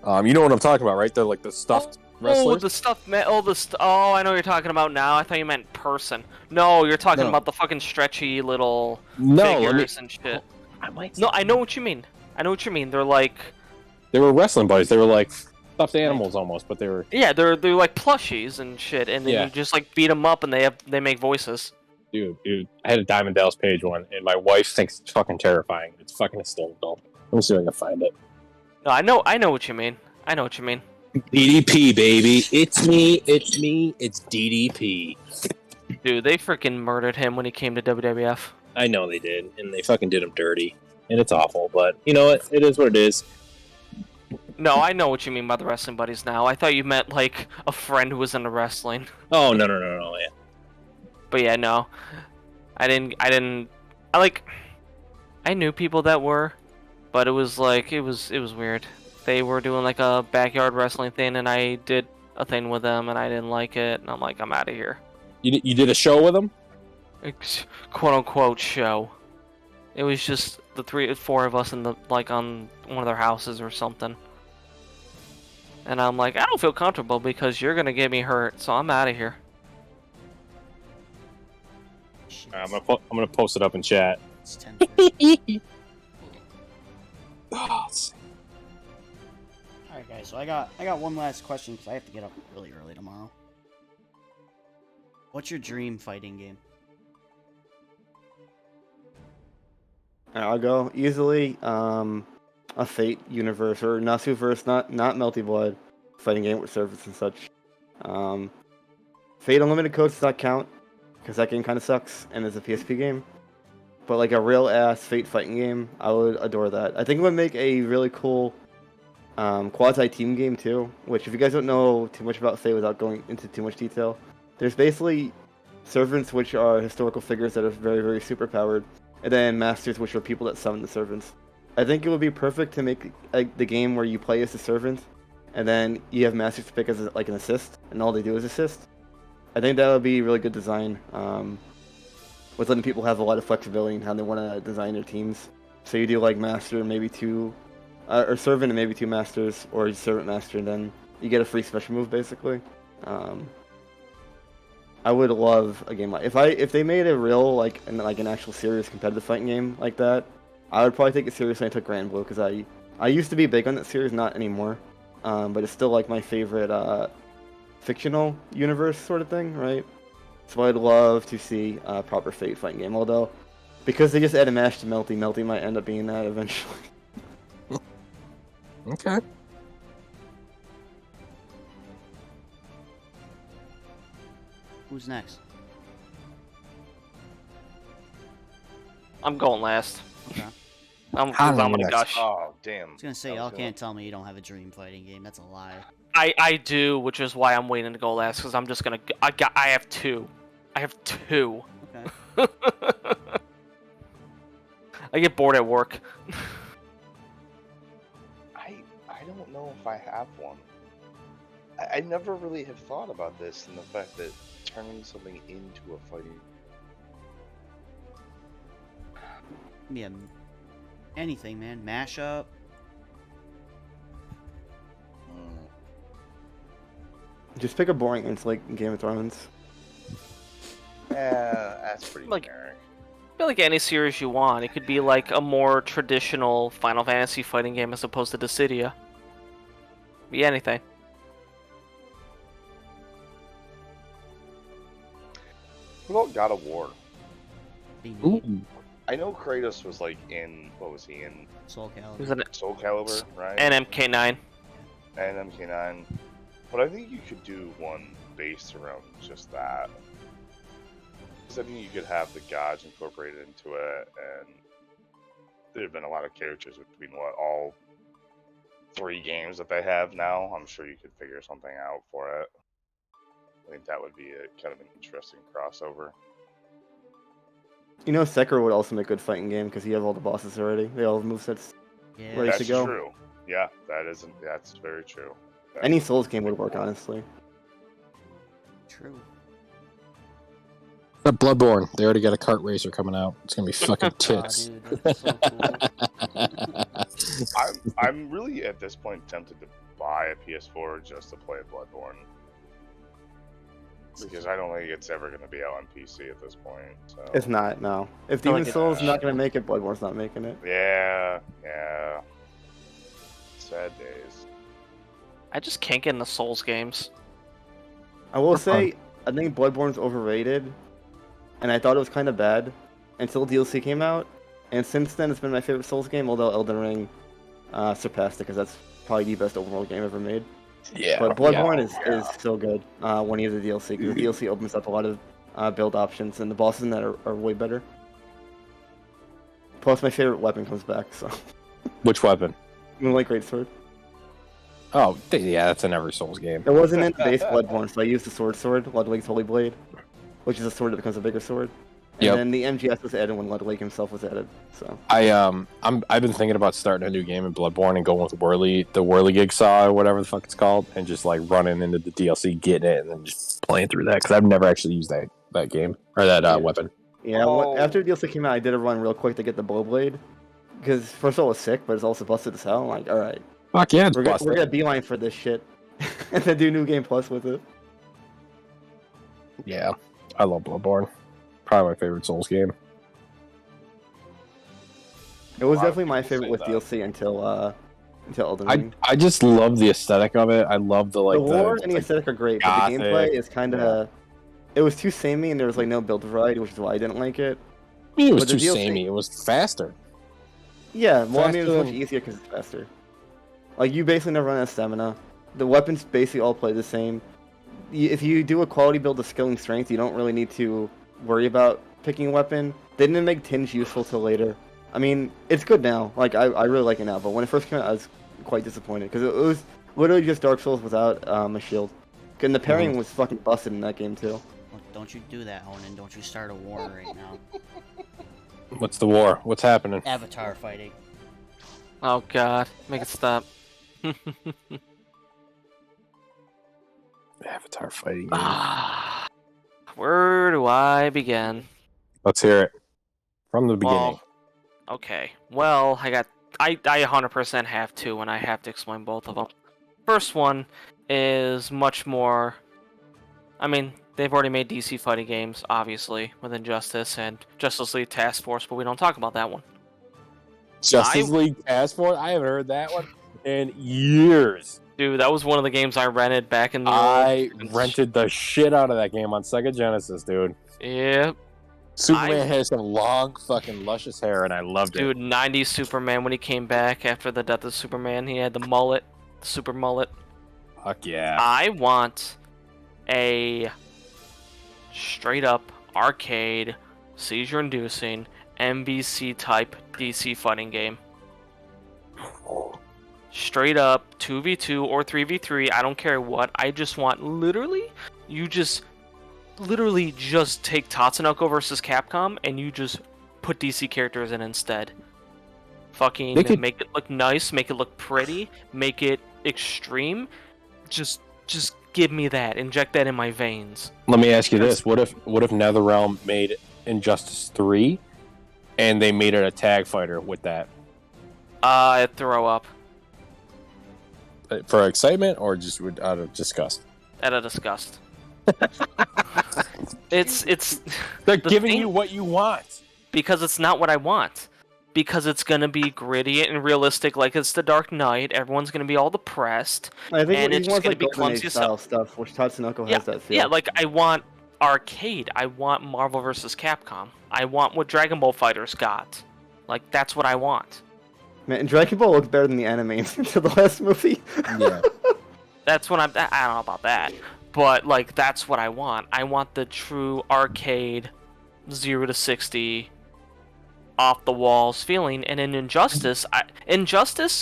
You know what I'm talking about, right? They're like the stuffed wrestlers. Oh, the stuff. Oh, I know what you're talking about now. I thought you meant person. No, you're talking about the fucking stretchy little figures and shit. I know what you mean. They're like. They were wrestling buddies. They were like stuffed animals almost, but they were. Yeah, they're like plushies and shit, and then you just like beat them up, and they make voices. Dude, I had a Diamond Dallas Page one, and my wife thinks it's fucking terrifying. It's fucking hysterical. Let me see if I can find it. No, I know what you mean. DDP, baby. It's me. It's DDP. Dude, they freaking murdered him when he came to WWF. I know they did, and they fucking did him dirty. And it's awful, but you know what? It is what it is. No, I know what you mean by the wrestling buddies now. I thought you meant like a friend who was into wrestling. Oh, no, yeah. But yeah, no. I knew people that were, but it was weird. They were doing like a backyard wrestling thing, and I did a thing with them, and I didn't like it, and I'm like, I'm out of here. You did a show with them? Quote unquote show. It was just the 3-4 of us in the on one of their houses or something. And I'm like, I don't feel comfortable because you're gonna get me hurt, so I'm out of here. I'm gonna post it up in chat. It's 10:30. Alright, guys. So I got one last question because I have to get up really early tomorrow. What's your dream fighting game? I'll go easily. A Fate universe or Nasuverse, not Melty Blood fighting game with servers and such. Fate Unlimited Code does not count because that game kind of sucks and is a PSP game. But like a real ass Fate fighting game, I would adore that. I think it would make a really cool quasi team game too. Which, if you guys don't know too much about Fate without going into too much detail, there's basically servants which are historical figures that are very, very super powered, and then masters which are people that summon the servants. I think it would be perfect to make the game where you play as the servant, and then you have masters to pick as like an assist, and all they do is assist. I think that would be really good design, with letting people have a lot of flexibility in how they want to design their teams. So you do like master, maybe two, or servant and maybe two masters, or you servant master, and then you get a free special move basically. I would love a game like if they made a real like an actual serious competitive fighting game like that. I would probably take it seriously and took Grand Blue because I used to be big on that series, not anymore. But it's still like my favorite fictional universe sort of thing, right? So I'd love to see a proper Fate fighting game. Although, because they just added Mash to Melty might end up being that eventually. Okay. Who's next? I'm going last. Okay. I'm gonna gush. Oh, damn. I was gonna say, y'all can't tell me you don't have a dream fighting game. That's a lie. I do, which is why I'm waiting to go last, because I'm just gonna. I have two. Okay. I get bored at work. I don't know if I have one. I never really have thought about this and the fact that turning something into a fighting. Yeah. Anything, man. Mashup. Just pick a boring it's like Game of Thrones. Yeah, that's pretty Like- generic. I feel like any series you want. It could be like a more traditional Final Fantasy fighting game as opposed to Dissidia. Be anything. What about God of War? Ooh. I know Kratos was like in, what was he in? Soul It Calibur. was an Soul Calibur, right? MK9. And MK9. But I think you could do one based around just that. Because I think you could have the gods incorporated into it, and there have been a lot of characters between all 3 games that they have now. I'm sure you could figure something out for it. I think that would be a kind of an interesting crossover. You know, Sekiro would also make a good fighting game because you have all the bosses already. They all have movesets ready That's to go. true. Yeah, that's very true. Any Souls game would work, honestly. True. That Bloodborne, they already got a kart racer coming out. It's gonna be fucking tits. Dude, that's so cool. I'm really at this point tempted to buy a PS4 just to play Bloodborne. Because I don't think it's ever going to be out on PC at this point. So. It's not, no. If Demon Souls is not going to make it, Bloodborne's not making it. Yeah. Sad days. I just can't get into Souls games. I will say, I think Bloodborne's overrated, and I thought it was kind of bad until DLC came out, and since then it's been my favorite Souls game, although Elden Ring surpassed it, because that's probably the best overall game ever made. Yeah. But Bloodborne is so good when you have the DLC, because the DLC opens up a lot of build options, and the bosses in that are way better. Plus, my favorite weapon comes back, so... Which weapon? Moonlight Greatsword. Oh, yeah, that's in every Souls game. It wasn't in base Bloodborne, so I used the Sword, Ludwig's Holy Blade, which is a sword that becomes a bigger sword. And then the MGS was added when Ludwig himself was added. So I've been thinking about starting a new game in Bloodborne and going with the Whirligig Saw or whatever the fuck it's called, and just like running into the DLC, getting it, and then just playing through that because I've never actually used that game or that weapon. Yeah, after DLC came out, I did a run real quick to get the Blowblade because first of all it was sick, but it's also busted as hell. I'm like, all right, fuck yeah, we're gonna beeline for this shit, and then do New Game Plus with it. Yeah, I love Bloodborne. Probably my favorite Souls game. It was definitely my favorite with DLC until Elden Ring. I just love the aesthetic of it. I love the lore and the aesthetic are great, but the gameplay is kind of it was too samey and there was like no build variety, which is why I didn't like it. I mean, it was too samey. It was faster. Yeah, well, I mean, it was much easier because it's faster. Like you basically never run out of stamina. The weapons basically all play the same. If you do a quality build of skill and strength, you don't really need to worry about picking a weapon. They didn't make Tinge useful till later. I mean, it's good now. Like, I really like it now, but when it first came out, I was quite disappointed, because it was literally just Dark Souls without a shield. And the parrying was fucking busted in that game, too. Well, don't you do that, Onan. Don't you start a war right now. What's the war? What's happening? Avatar fighting. Oh god, make it stop. Avatar fighting. Where do I begin? Let's hear it. From the beginning. Well, okay. Well, I 100% have to, and I have to explain both of them. First one is much more... I mean, they've already made DC fighting games, obviously, with Injustice and Justice League Task Force, but we don't talk about that one. Justice League Task Force? I haven't heard that one in years. Dude, that was one of the games I rented back in the... I rented the shit out of that game on Sega Genesis, dude. Yep. Superman had some long, fucking luscious hair, and I loved it. Dude, 90s Superman, when he came back after the death of Superman, he had the mullet, the super mullet. Fuck yeah. I want a straight-up arcade, seizure-inducing, MVC-type DC fighting game. Straight up, 2v2 or 3v3, I don't care what. I just want, literally just take Tatsunoko versus Capcom, and you just put DC characters in instead. Fucking make it look nice, make it look pretty, make it extreme. Just give me that. Inject that in my veins. Let me ask you this: What if NetherRealm made Injustice 3, and they made it a tag fighter with that? I'd throw up. For excitement, or just out of disgust? Out of disgust. It's they're giving you what you want, because it's not what I want. Because it's gonna be gritty and realistic, like it's the Dark Knight. Everyone's gonna be all depressed, I think and it's just gonna like be clumsy style stuff, which Tatsunoko has that feel. Yeah, like I want arcade. I want Marvel vs. Capcom. I want what Dragon Ball Fighters got. Like that's what I want. Man, Dragon Ball looked better than the anime into the last movie. Yeah. That's what I don't know about that. But, like, that's what I want. I want the true arcade 0 to 60, off the walls feeling. And in Injustice,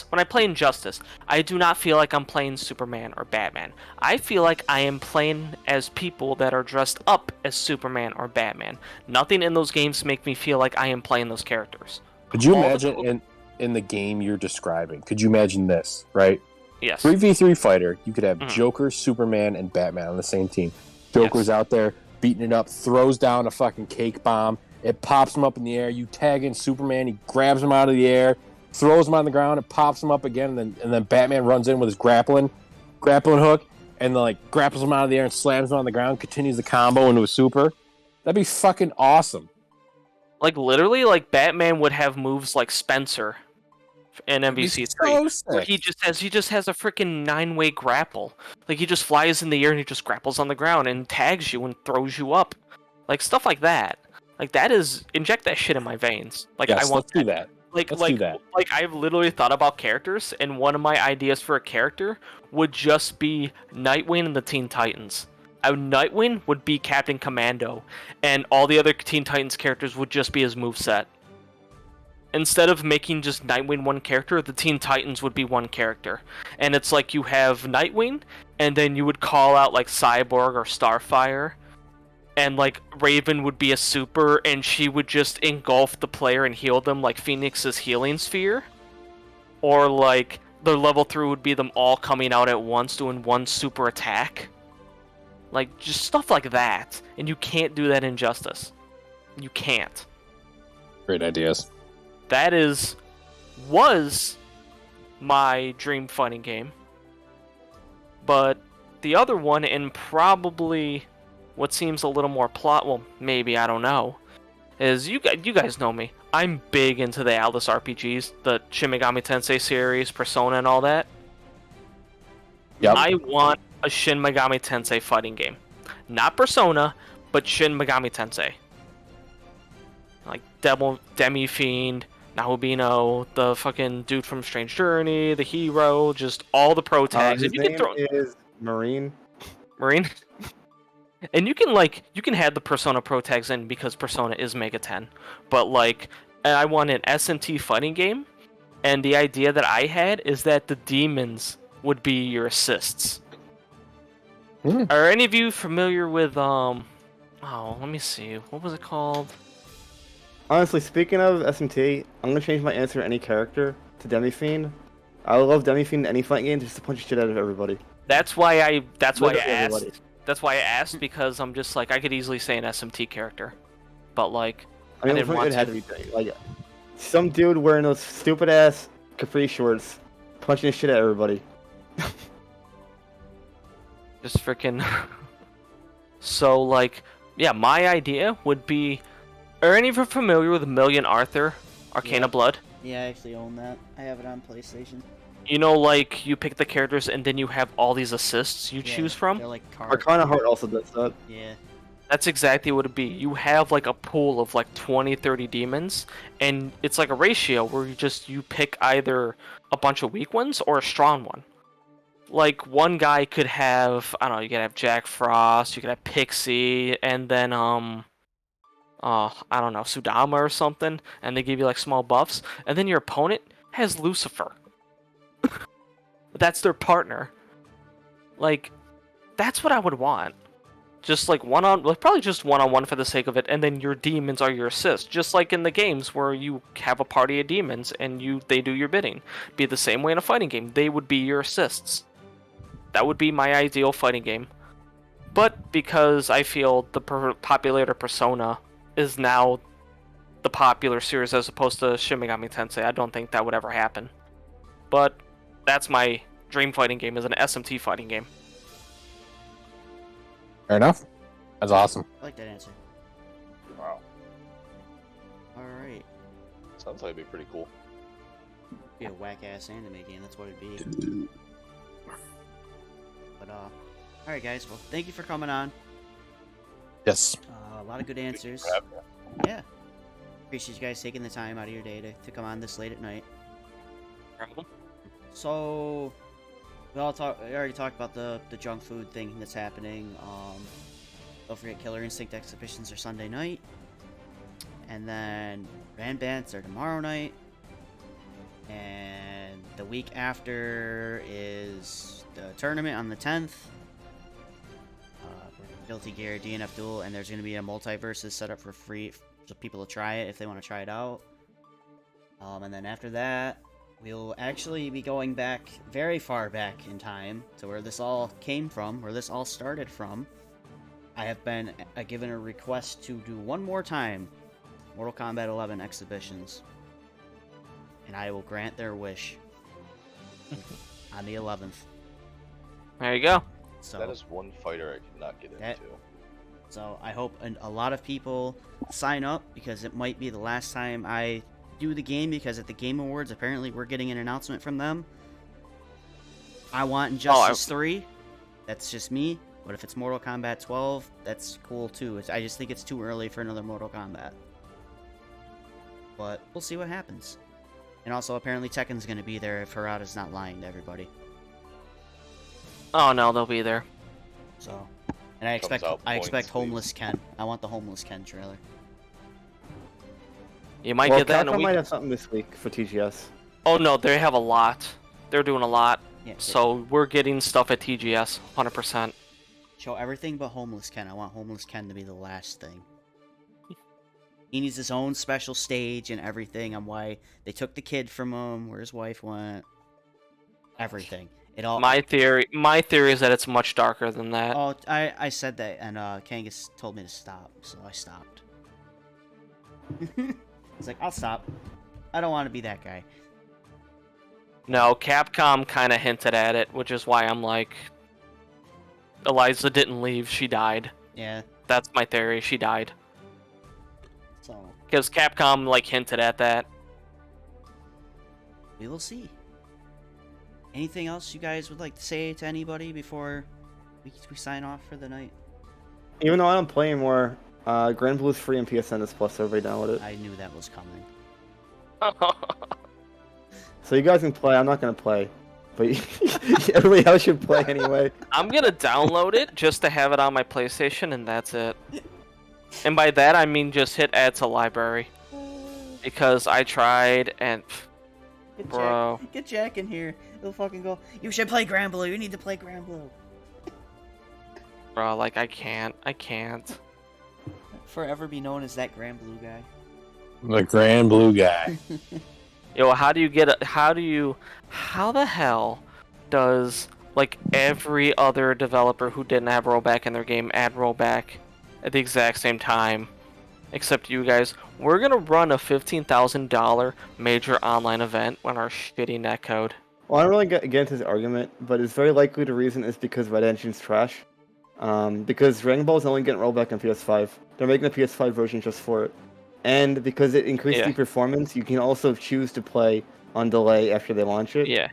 when I play Injustice, I do not feel like I'm playing Superman or Batman. I feel like I am playing as people that are dressed up as Superman or Batman. Nothing in those games make me feel like I am playing those characters. Could you imagine in the game you're describing? Could you imagine this? Right. Yes. 3v3 fighter. You could have Joker, Superman, and Batman on the same team. Joker's out there beating it up, throws down a fucking cake bomb. It pops him up in the air. You tag in Superman. He grabs him out of the air, throws him on the ground, and pops him up again. And then Batman runs in with his grappling hook, and then like grapples him out of the air and slams him on the ground. Continues the combo into a super. That'd be fucking awesome. Like literally, like Batman would have moves like Spencer in MVC3, where he just has a freaking 9-way grapple. Like he just flies in the air and he just grapples on the ground and tags you and throws you up, like stuff like that. Like that is inject that shit in my veins. Like yes, I want let's do that. Like let's do that. Like I've literally thought about characters, and one of my ideas for a character would just be Nightwing and the Teen Titans. Nightwing would be Captain Commando, and all the other Teen Titans characters would just be his moveset. Instead of making just Nightwing one character, the Teen Titans would be one character. And it's like you have Nightwing, and then you would call out like Cyborg or Starfire, and like Raven would be a super, and she would just engulf the player and heal them like Phoenix's healing sphere. Or like the level 3 would be them all coming out at once doing one super attack. Like just stuff like that. And you can't do that in Justice. You can't. Great ideas. That was my dream fighting game. But the other one, and probably what seems a little more well, maybe, I don't know, is you guys know me. I'm big into the Atlas RPGs, the Shin Megami Tensei series, Persona, and all that. Yep. I want a Shin Megami Tensei fighting game. Not Persona, but Shin Megami Tensei. Like Demi Fiend, Nahobino, the fucking dude from Strange Journey, the hero, just all the pro tags. His name is Marine. Marine? And you can have the Persona pro tags in because Persona is Mega 10. But like, I want an SMT fighting game, and the idea that I had is that the demons would be your assists. Are any of you familiar with let me see, what was it called? Honestly, speaking of SMT, I'm gonna change my answer to any character to Demi Fiend. I would love Demi Fiend in any fighting game just to punch the shit out of everybody. That's why I asked. That's why I asked, because I'm just like, I could easily say an SMT character, but like, I mean, it had to be like some dude wearing those stupid ass capri shorts, punching the shit at everybody. Just freaking. So like, yeah, my idea would be. Are any of you familiar with Million Arthur, Arcana Blood? Yeah, I actually own that. I have it on PlayStation. You know, like, you pick the characters and then you have all these assists you choose from? They're like cards. Arcana Heart also does that. Yeah. That's exactly what it'd be. You have, like, a pool of, like, 20, 30 demons, and it's like a ratio where you pick either a bunch of weak ones or a strong one. Like, one guy could have, I don't know, you could have Jack Frost, you could have Pixie, and then, I don't know, Sudama or something, and they give you, like, small buffs, and then your opponent has Lucifer. That's their partner. Like, that's what I would want. Just like probably just one-on-one for the sake of it, and then your demons are your assists. Just like in the games where you have a party of demons and they do your bidding. Be the same way in a fighting game. They would be your assists. That would be my ideal fighting game. But because I feel the popular Persona is now the popular series as opposed to Shin Megami Tensei, I don't think that would ever happen. But that's my dream fighting game, is an SMT fighting game. Fair enough. That's awesome. I like that answer. Wow. Alright. Sounds like it'd be pretty cool. Be a whack-ass anime game, that's what it'd be. But, alright guys, well, thank you for coming on. Yes. A lot of good answers. Yeah. Appreciate you guys taking the time out of your day to come on this late at night. Problem? So, we already talked about the junk food thing that's happening. Don't forget Killer Instinct exhibitions are Sunday night. and then Ran Bants are tomorrow night, and the week after is the tournament on the 10th. Guilty Gear DNF Duel, and there's going to be a multiverses set up for free for people to try it if they want to try it out. And then after that, we'll actually be going back very far back in time to where this all came from, where this all started from. I have been given a request to do one more time Mortal Kombat 11 exhibitions, and I will grant their wish on the 11th. There you go. So that is one fighter I could not get into. So I hope a lot of people sign up, because it might be the last time I do the game, because at the Game Awards, apparently we're getting an announcement from them. I want Injustice 3. That's just me. But if it's Mortal Kombat 12, that's cool too. I just think it's too early for another Mortal Kombat. But we'll see what happens. And also, apparently Tekken's going to be there if Harada's not lying to everybody. Oh no, they'll be there. So, and I expect Homeless Ken. I want the Homeless Ken trailer. You might get that in a Capcom week. might have something this week for TGS. Oh no, they have a lot. They're doing a lot. Yeah, So we're getting stuff at TGS, 100%. show everything but Homeless Ken. I want Homeless Ken to be the last thing. He needs his own special stage and everything on why they took the kid from him, where his wife went. Everything. It all. My theory is that it's much darker than that. Oh, I said that, and Kangas told me to stop, so I stopped. He's like, I'll stop. I don't want to be that guy. No, Capcom kind of hinted at it, which is why I'm like, Eliza didn't leave, she died. Yeah. That's my theory, she died. So. Because Capcom, like, hinted at that. We will see. Anything else you guys would like to say to anybody before we sign off for the night? Even though I don't play anymore, Grand Blue's free and PSN is plus, so everybody download it. I knew that was coming. So you guys can play, I'm not gonna play. But everybody else should play anyway. I'm gonna download it just to have it on my PlayStation, and that's it. And by that, I mean just hit add to library. Because I tried, and... Bro. Get Jack in here. He'll fucking go, you should play Grand Blue. You need to play Grand Blue. Bro, like, I can't. Forever be known as that Grand Blue guy. The Grand Blue guy. Yo, how the hell does, like, every other developer who didn't have rollback in their game add rollback at the exact same time? Except you guys. We're gonna run a $15,000 major online event on our shitty netcode. Well, I don't really get into this argument, but it's very likely the reason is because Red Engine's trash. Because Dragon Ball is only getting rollback on PS5. They're making the PS5 version just for it. And because it increases the performance, you can also choose to play on delay after they launch it. Yeah.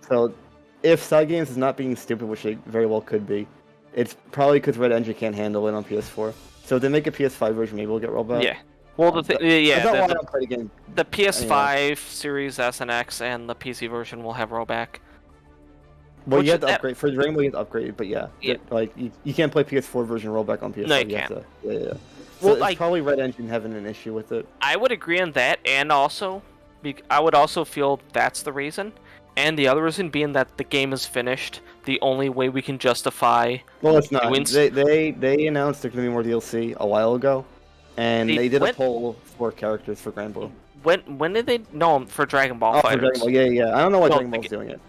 So, if Side Games is not being stupid, which they very well could be, it's probably because Red Engine can't handle it on PS4. So if they make a PS5 version, maybe we'll get rollback. Yeah. Well, That's not why I don't play the game. The PS5, Series S and X, and the PC version will have rollback. Well, you have to upgrade. For Dragon Ball, you have to upgrade, but yeah. Like, you can't play PS4 version rollback on PS5. No, you can't. Yeah. Well, So like, it's probably Red Engine having an issue with it. I would agree on that, and also, I would also feel that's the reason. And the other reason being that the game is finished. The only way we can justify... Well, it's not. They announced there's going to be more DLC a while ago. And they did a poll for characters for Grand Blue. When did they... No, for Dragon Ball Fighters. For Dragon Ball, yeah. I don't know why Dragon Ball's doing it.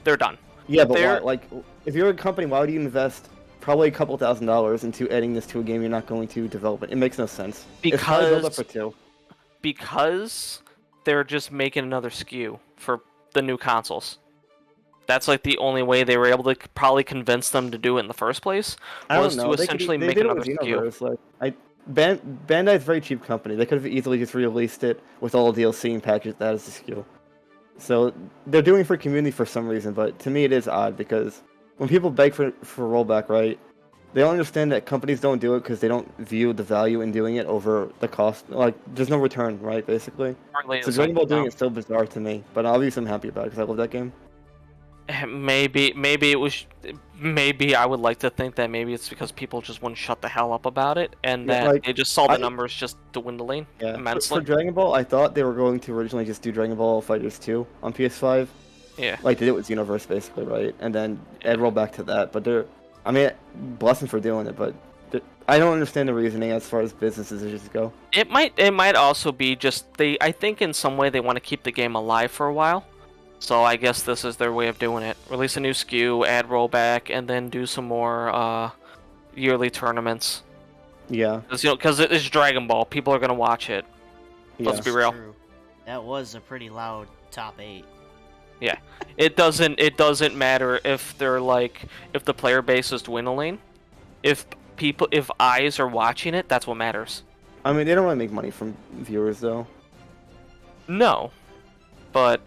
They're done. Yeah, but why? Like, if you're a company, why would you invest probably a couple $1,000s into adding this to a game you're not going to develop it? It makes no sense. It's probably built up for 2. Because they're just making another SKU for the new consoles. That's like the only way they were able to probably convince them to do it in the first place, was to essentially make another SKU. Like, Bandai's a very cheap company. They could have easily just re-released it with all the DLC and packaged that as a SKU. So they're doing it for community for some reason, but to me it is odd because when people beg for rollback, right, they don't understand that companies don't do it because they don't view the value in doing it over the cost. Like, there's no return, right, basically. So Dragon Ball doing it is so bizarre to me, but obviously I'm happy about it because I love that game. Maybe it was. Maybe I would like to think that maybe it's because people just wouldn't shut the hell up about it, and Yeah, that like, they just saw the numbers just dwindling Yeah, immensely. for Dragon Ball, I thought they were going to originally just do Dragon Ball Fighters 2 on PS5. Yeah. Like they did with Xenoverse, basically, right? And then add roll back to that. But I mean, bless them for doing it, but I don't understand the reasoning as far as business decisions go. It might also be just I think in some way they want to keep the game alive for a while. So I guess this is their way of doing it. Release a new SKU, add rollback, and then do some more yearly tournaments. Yeah. Because it is Dragon Ball, people are gonna watch it. Yeah. Let's be real. True. That was a pretty loud top 8. Yeah, it doesn't matter if they're like if the player base is dwindling. If eyes are watching it, that's what matters. I mean, they don't really make money from viewers though. No, but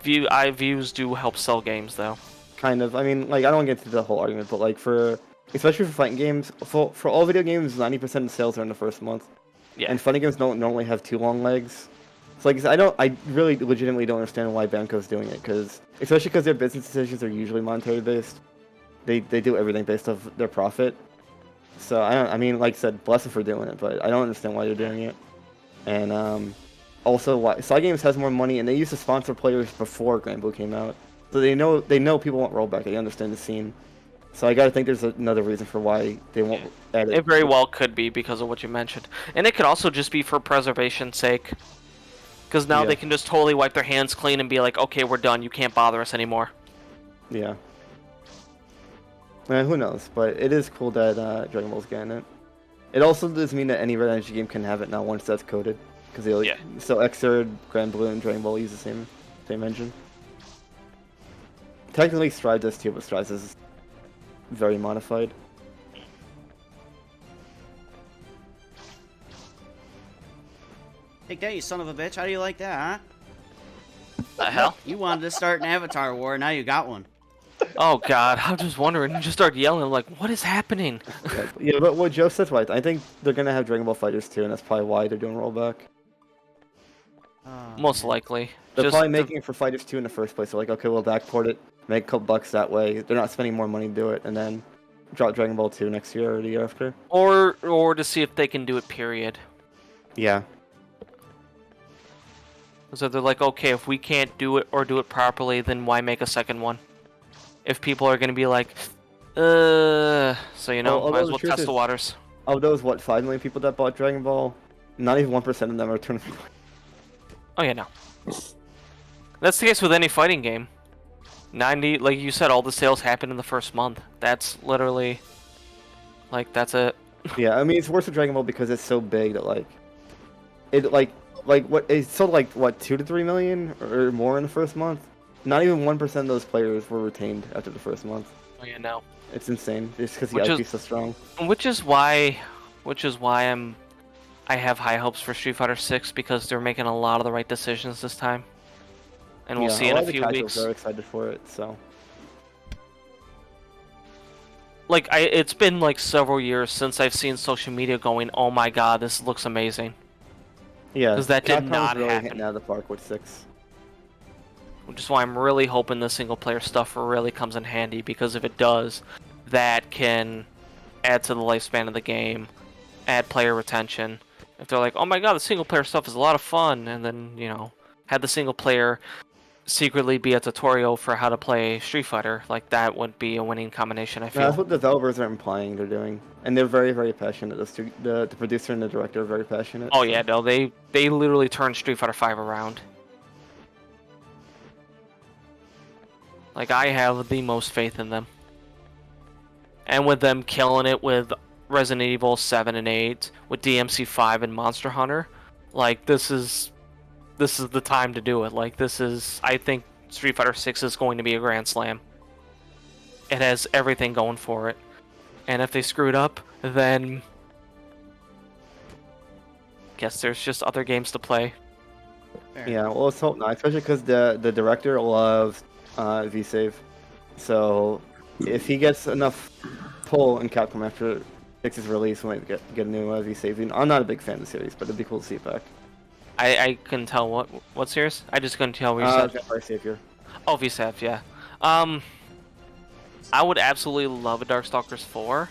views do help sell games though. Kind of. I mean, like I don't want to get into the whole argument, but like especially for fighting games, for all video games, 90% of sales are in the first month. Yeah. And fighting games don't normally have too long legs. So like I really legitimately don't understand why Banco's doing it, especially because their business decisions are usually monetary based. They do everything based off their profit. So I mean, like I said, bless them for doing it, but I don't understand why they're doing it. And also why Side Games has more money, and they used to sponsor players before Grand Blue came out, so they know people want rollback. They understand the scene. So I gotta think there's another reason for why they won't add it. It very well could be because of what you mentioned, and it could also just be for preservation's sake. Because now they can just totally wipe their hands clean and be like, okay, we're done. You can't bother us anymore. Yeah. Who knows? But it is cool that Dragon Ball's getting it. It also does mean that any Red Energy game can have it now once that's coded. Because so Xrd, Grand Blue, and Dragon Ball use the same engine. Technically, Strive does too, but Strive is very modified. Take that, you son of a bitch. How do you like that, huh? The hell? You wanted to start an Avatar war, now you got one. Oh god, I'm just wondering. You just start yelling like, what is happening? Yeah, but what Joe said's right. I think they're gonna have Dragon Ball Fighters too, and that's probably why they're doing rollback. Most likely. They're probably making it for Fighters 2 in the first place. They're like, okay, we'll backport it, make a couple bucks that way. They're not spending more money to do it, and then drop Dragon Ball 2 next year or the year after. Or to see if they can do it, period. Yeah. So they're like, okay, if we can't do it or do it properly, then why make a second one? If people are going to be like, so you know, might as well test the waters. Of those, 5 million people that bought Dragon Ball, not even 1% of them are tournament. Oh yeah, no. That's the case with any fighting game. 90, like you said, all the sales happen in the first month. That's literally, like, that's it. Yeah, I mean, it's worse with Dragon Ball because it's so big that, it sold, 2 to 3 million or more in the first month? Not even 1% of those players were retained after the first month. Oh yeah, no. It's insane. It's because the IP is so strong. Which is why I have high hopes for Street Fighter 6 because they're making a lot of the right decisions this time. And we'll see in a few weeks. I'm very excited for it, so. Like, it's been like several years since I've seen social media going, oh my god, this looks amazing. Yeah, because that did Capcom's not really happen. hitting out of the park with 6. Which is why I'm really hoping the single player stuff really comes in handy, because if it does, that can add to the lifespan of the game, add player retention. If they're like, oh my god, the single player stuff is a lot of fun, and then, you know, had the single player secretly be a tutorial for how to play Street Fighter, like that would be a winning combination, I feel. That's what developers are implying they're doing. And they're very, very passionate. The producer and the director are very passionate. Oh yeah, no, they literally turned Street Fighter 5 around. Like, I have the most faith in them. And with them killing it with Resident Evil 7 and 8, with DMC 5 and Monster Hunter, like, this is the time to do it. Like, I think Street Fighter 6 is going to be a grand slam. It has everything going for it. And if they screw it up, then guess there's just other games to play. Yeah, well, let's hope not, especially because the director loves V-Save. So if he gets enough pull in Capcom after 6's release, we might get a new V-Save. I'm not a big fan of the series, but it'd be cool to see it back. I couldn't tell what series? I just couldn't tell what you said. Vampire Savior. Oh, VSAF, yeah. I would absolutely love a Darkstalkers 4,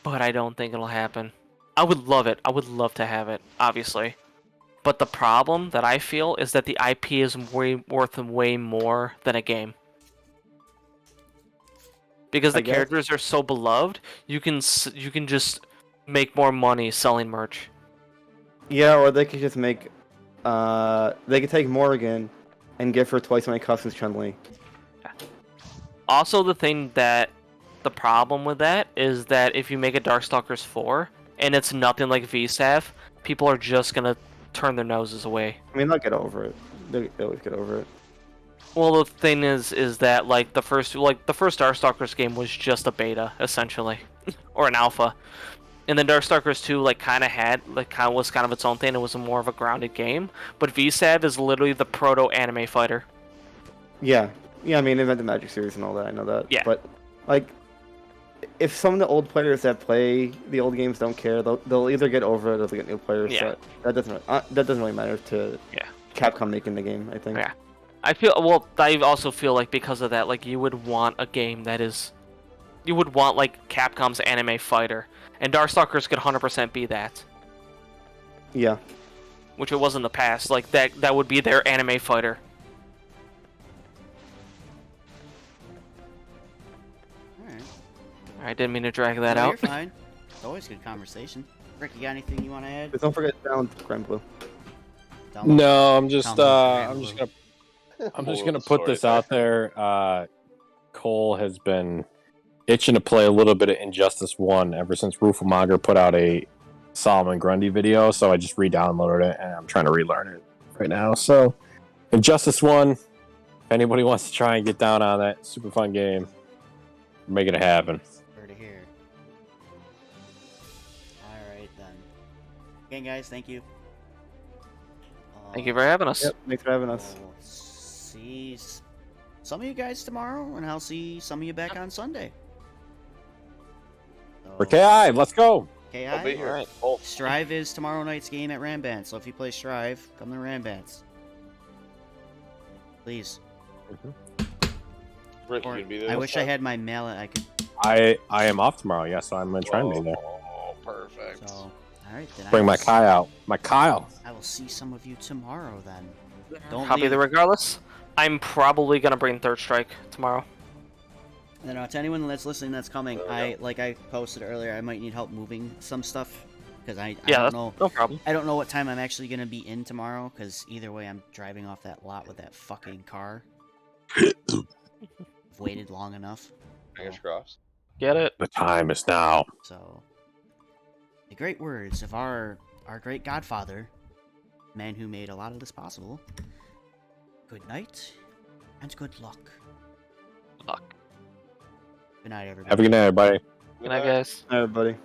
but I don't think it'll happen. I would love it. I would love to have it, obviously. But the problem that I feel is that the IP is worth way more than a game. Because the characters are so beloved, you can just make more money selling merch. Yeah, or they could just make, they could take Morrigan and give her twice as many customs Chun-Li. Also, the problem with that is that if you make a Darkstalkers 4 and it's nothing like VSAF, people are just gonna turn their noses away. I mean, they'll get over it. They always get over it. Well, the thing is that like the first Darkstalkers game was just a beta essentially, or an alpha, and then Darkstalkers 2 was kind of its own thing. It was more of a grounded game, but VSAV is literally the proto anime fighter. Yeah, I mean, they invented the Magic series and all that. I know that. Yeah. But like, if some of the old players that play the old games don't care, they'll either get over it or they'll get new players. Yeah. That doesn't really matter to Capcom making the game, I think. Yeah. I also feel like because of that, like you would want a game that is, you would want like Capcom's anime fighter, and Darkstalkers could 100% be that. Yeah. Which it was in the past. Like that would be their anime fighter. I didn't mean to drag that out. You're fine. It's always good conversation. Rick, you got anything you want to add? But don't forget to download Grand Blue. No, I'm just gonna put this out there. Cole has been itching to play a little bit of Injustice 1 ever since Rufumager put out a Solomon Grundy video, so I just re-downloaded it and I'm trying to relearn it right now. So Injustice 1, if anybody wants to try and get down on that, super fun game, make it happen. Heard it here. Alright then. Again guys, thank you. Thank you for having us. Yep, thanks for having us. We'll see some of you guys tomorrow, and I'll see some of you back on Sunday. For KI, let's go. KI? I'll be here. Alright. Strive is tomorrow night's game at Rambant, so if you play Strive, come to Rambants. Please. Rick, you can be there I this wish time? I had my mallet. I could. I am off tomorrow, yeah, so I'm gonna try and be there. Oh, perfect. So, alright then. Bring my Kai out. My Kyle. I will see some of you tomorrow then. I'll be leave. there regardless. I'm probably gonna bring Third Strike tomorrow. And then to anyone that's listening that's coming, I posted earlier, I might need help moving some stuff because I don't know. No problem. I don't know what time I'm actually gonna be in tomorrow because either way, I'm driving off that lot with that fucking car. I've waited long enough. Fingers crossed. Get it? The time is now. So, the great words of our great godfather, man who made a lot of this possible. Good night, and good luck. Luck. Good night, everybody. Have a good night, everybody. Good night, guys. Everybody.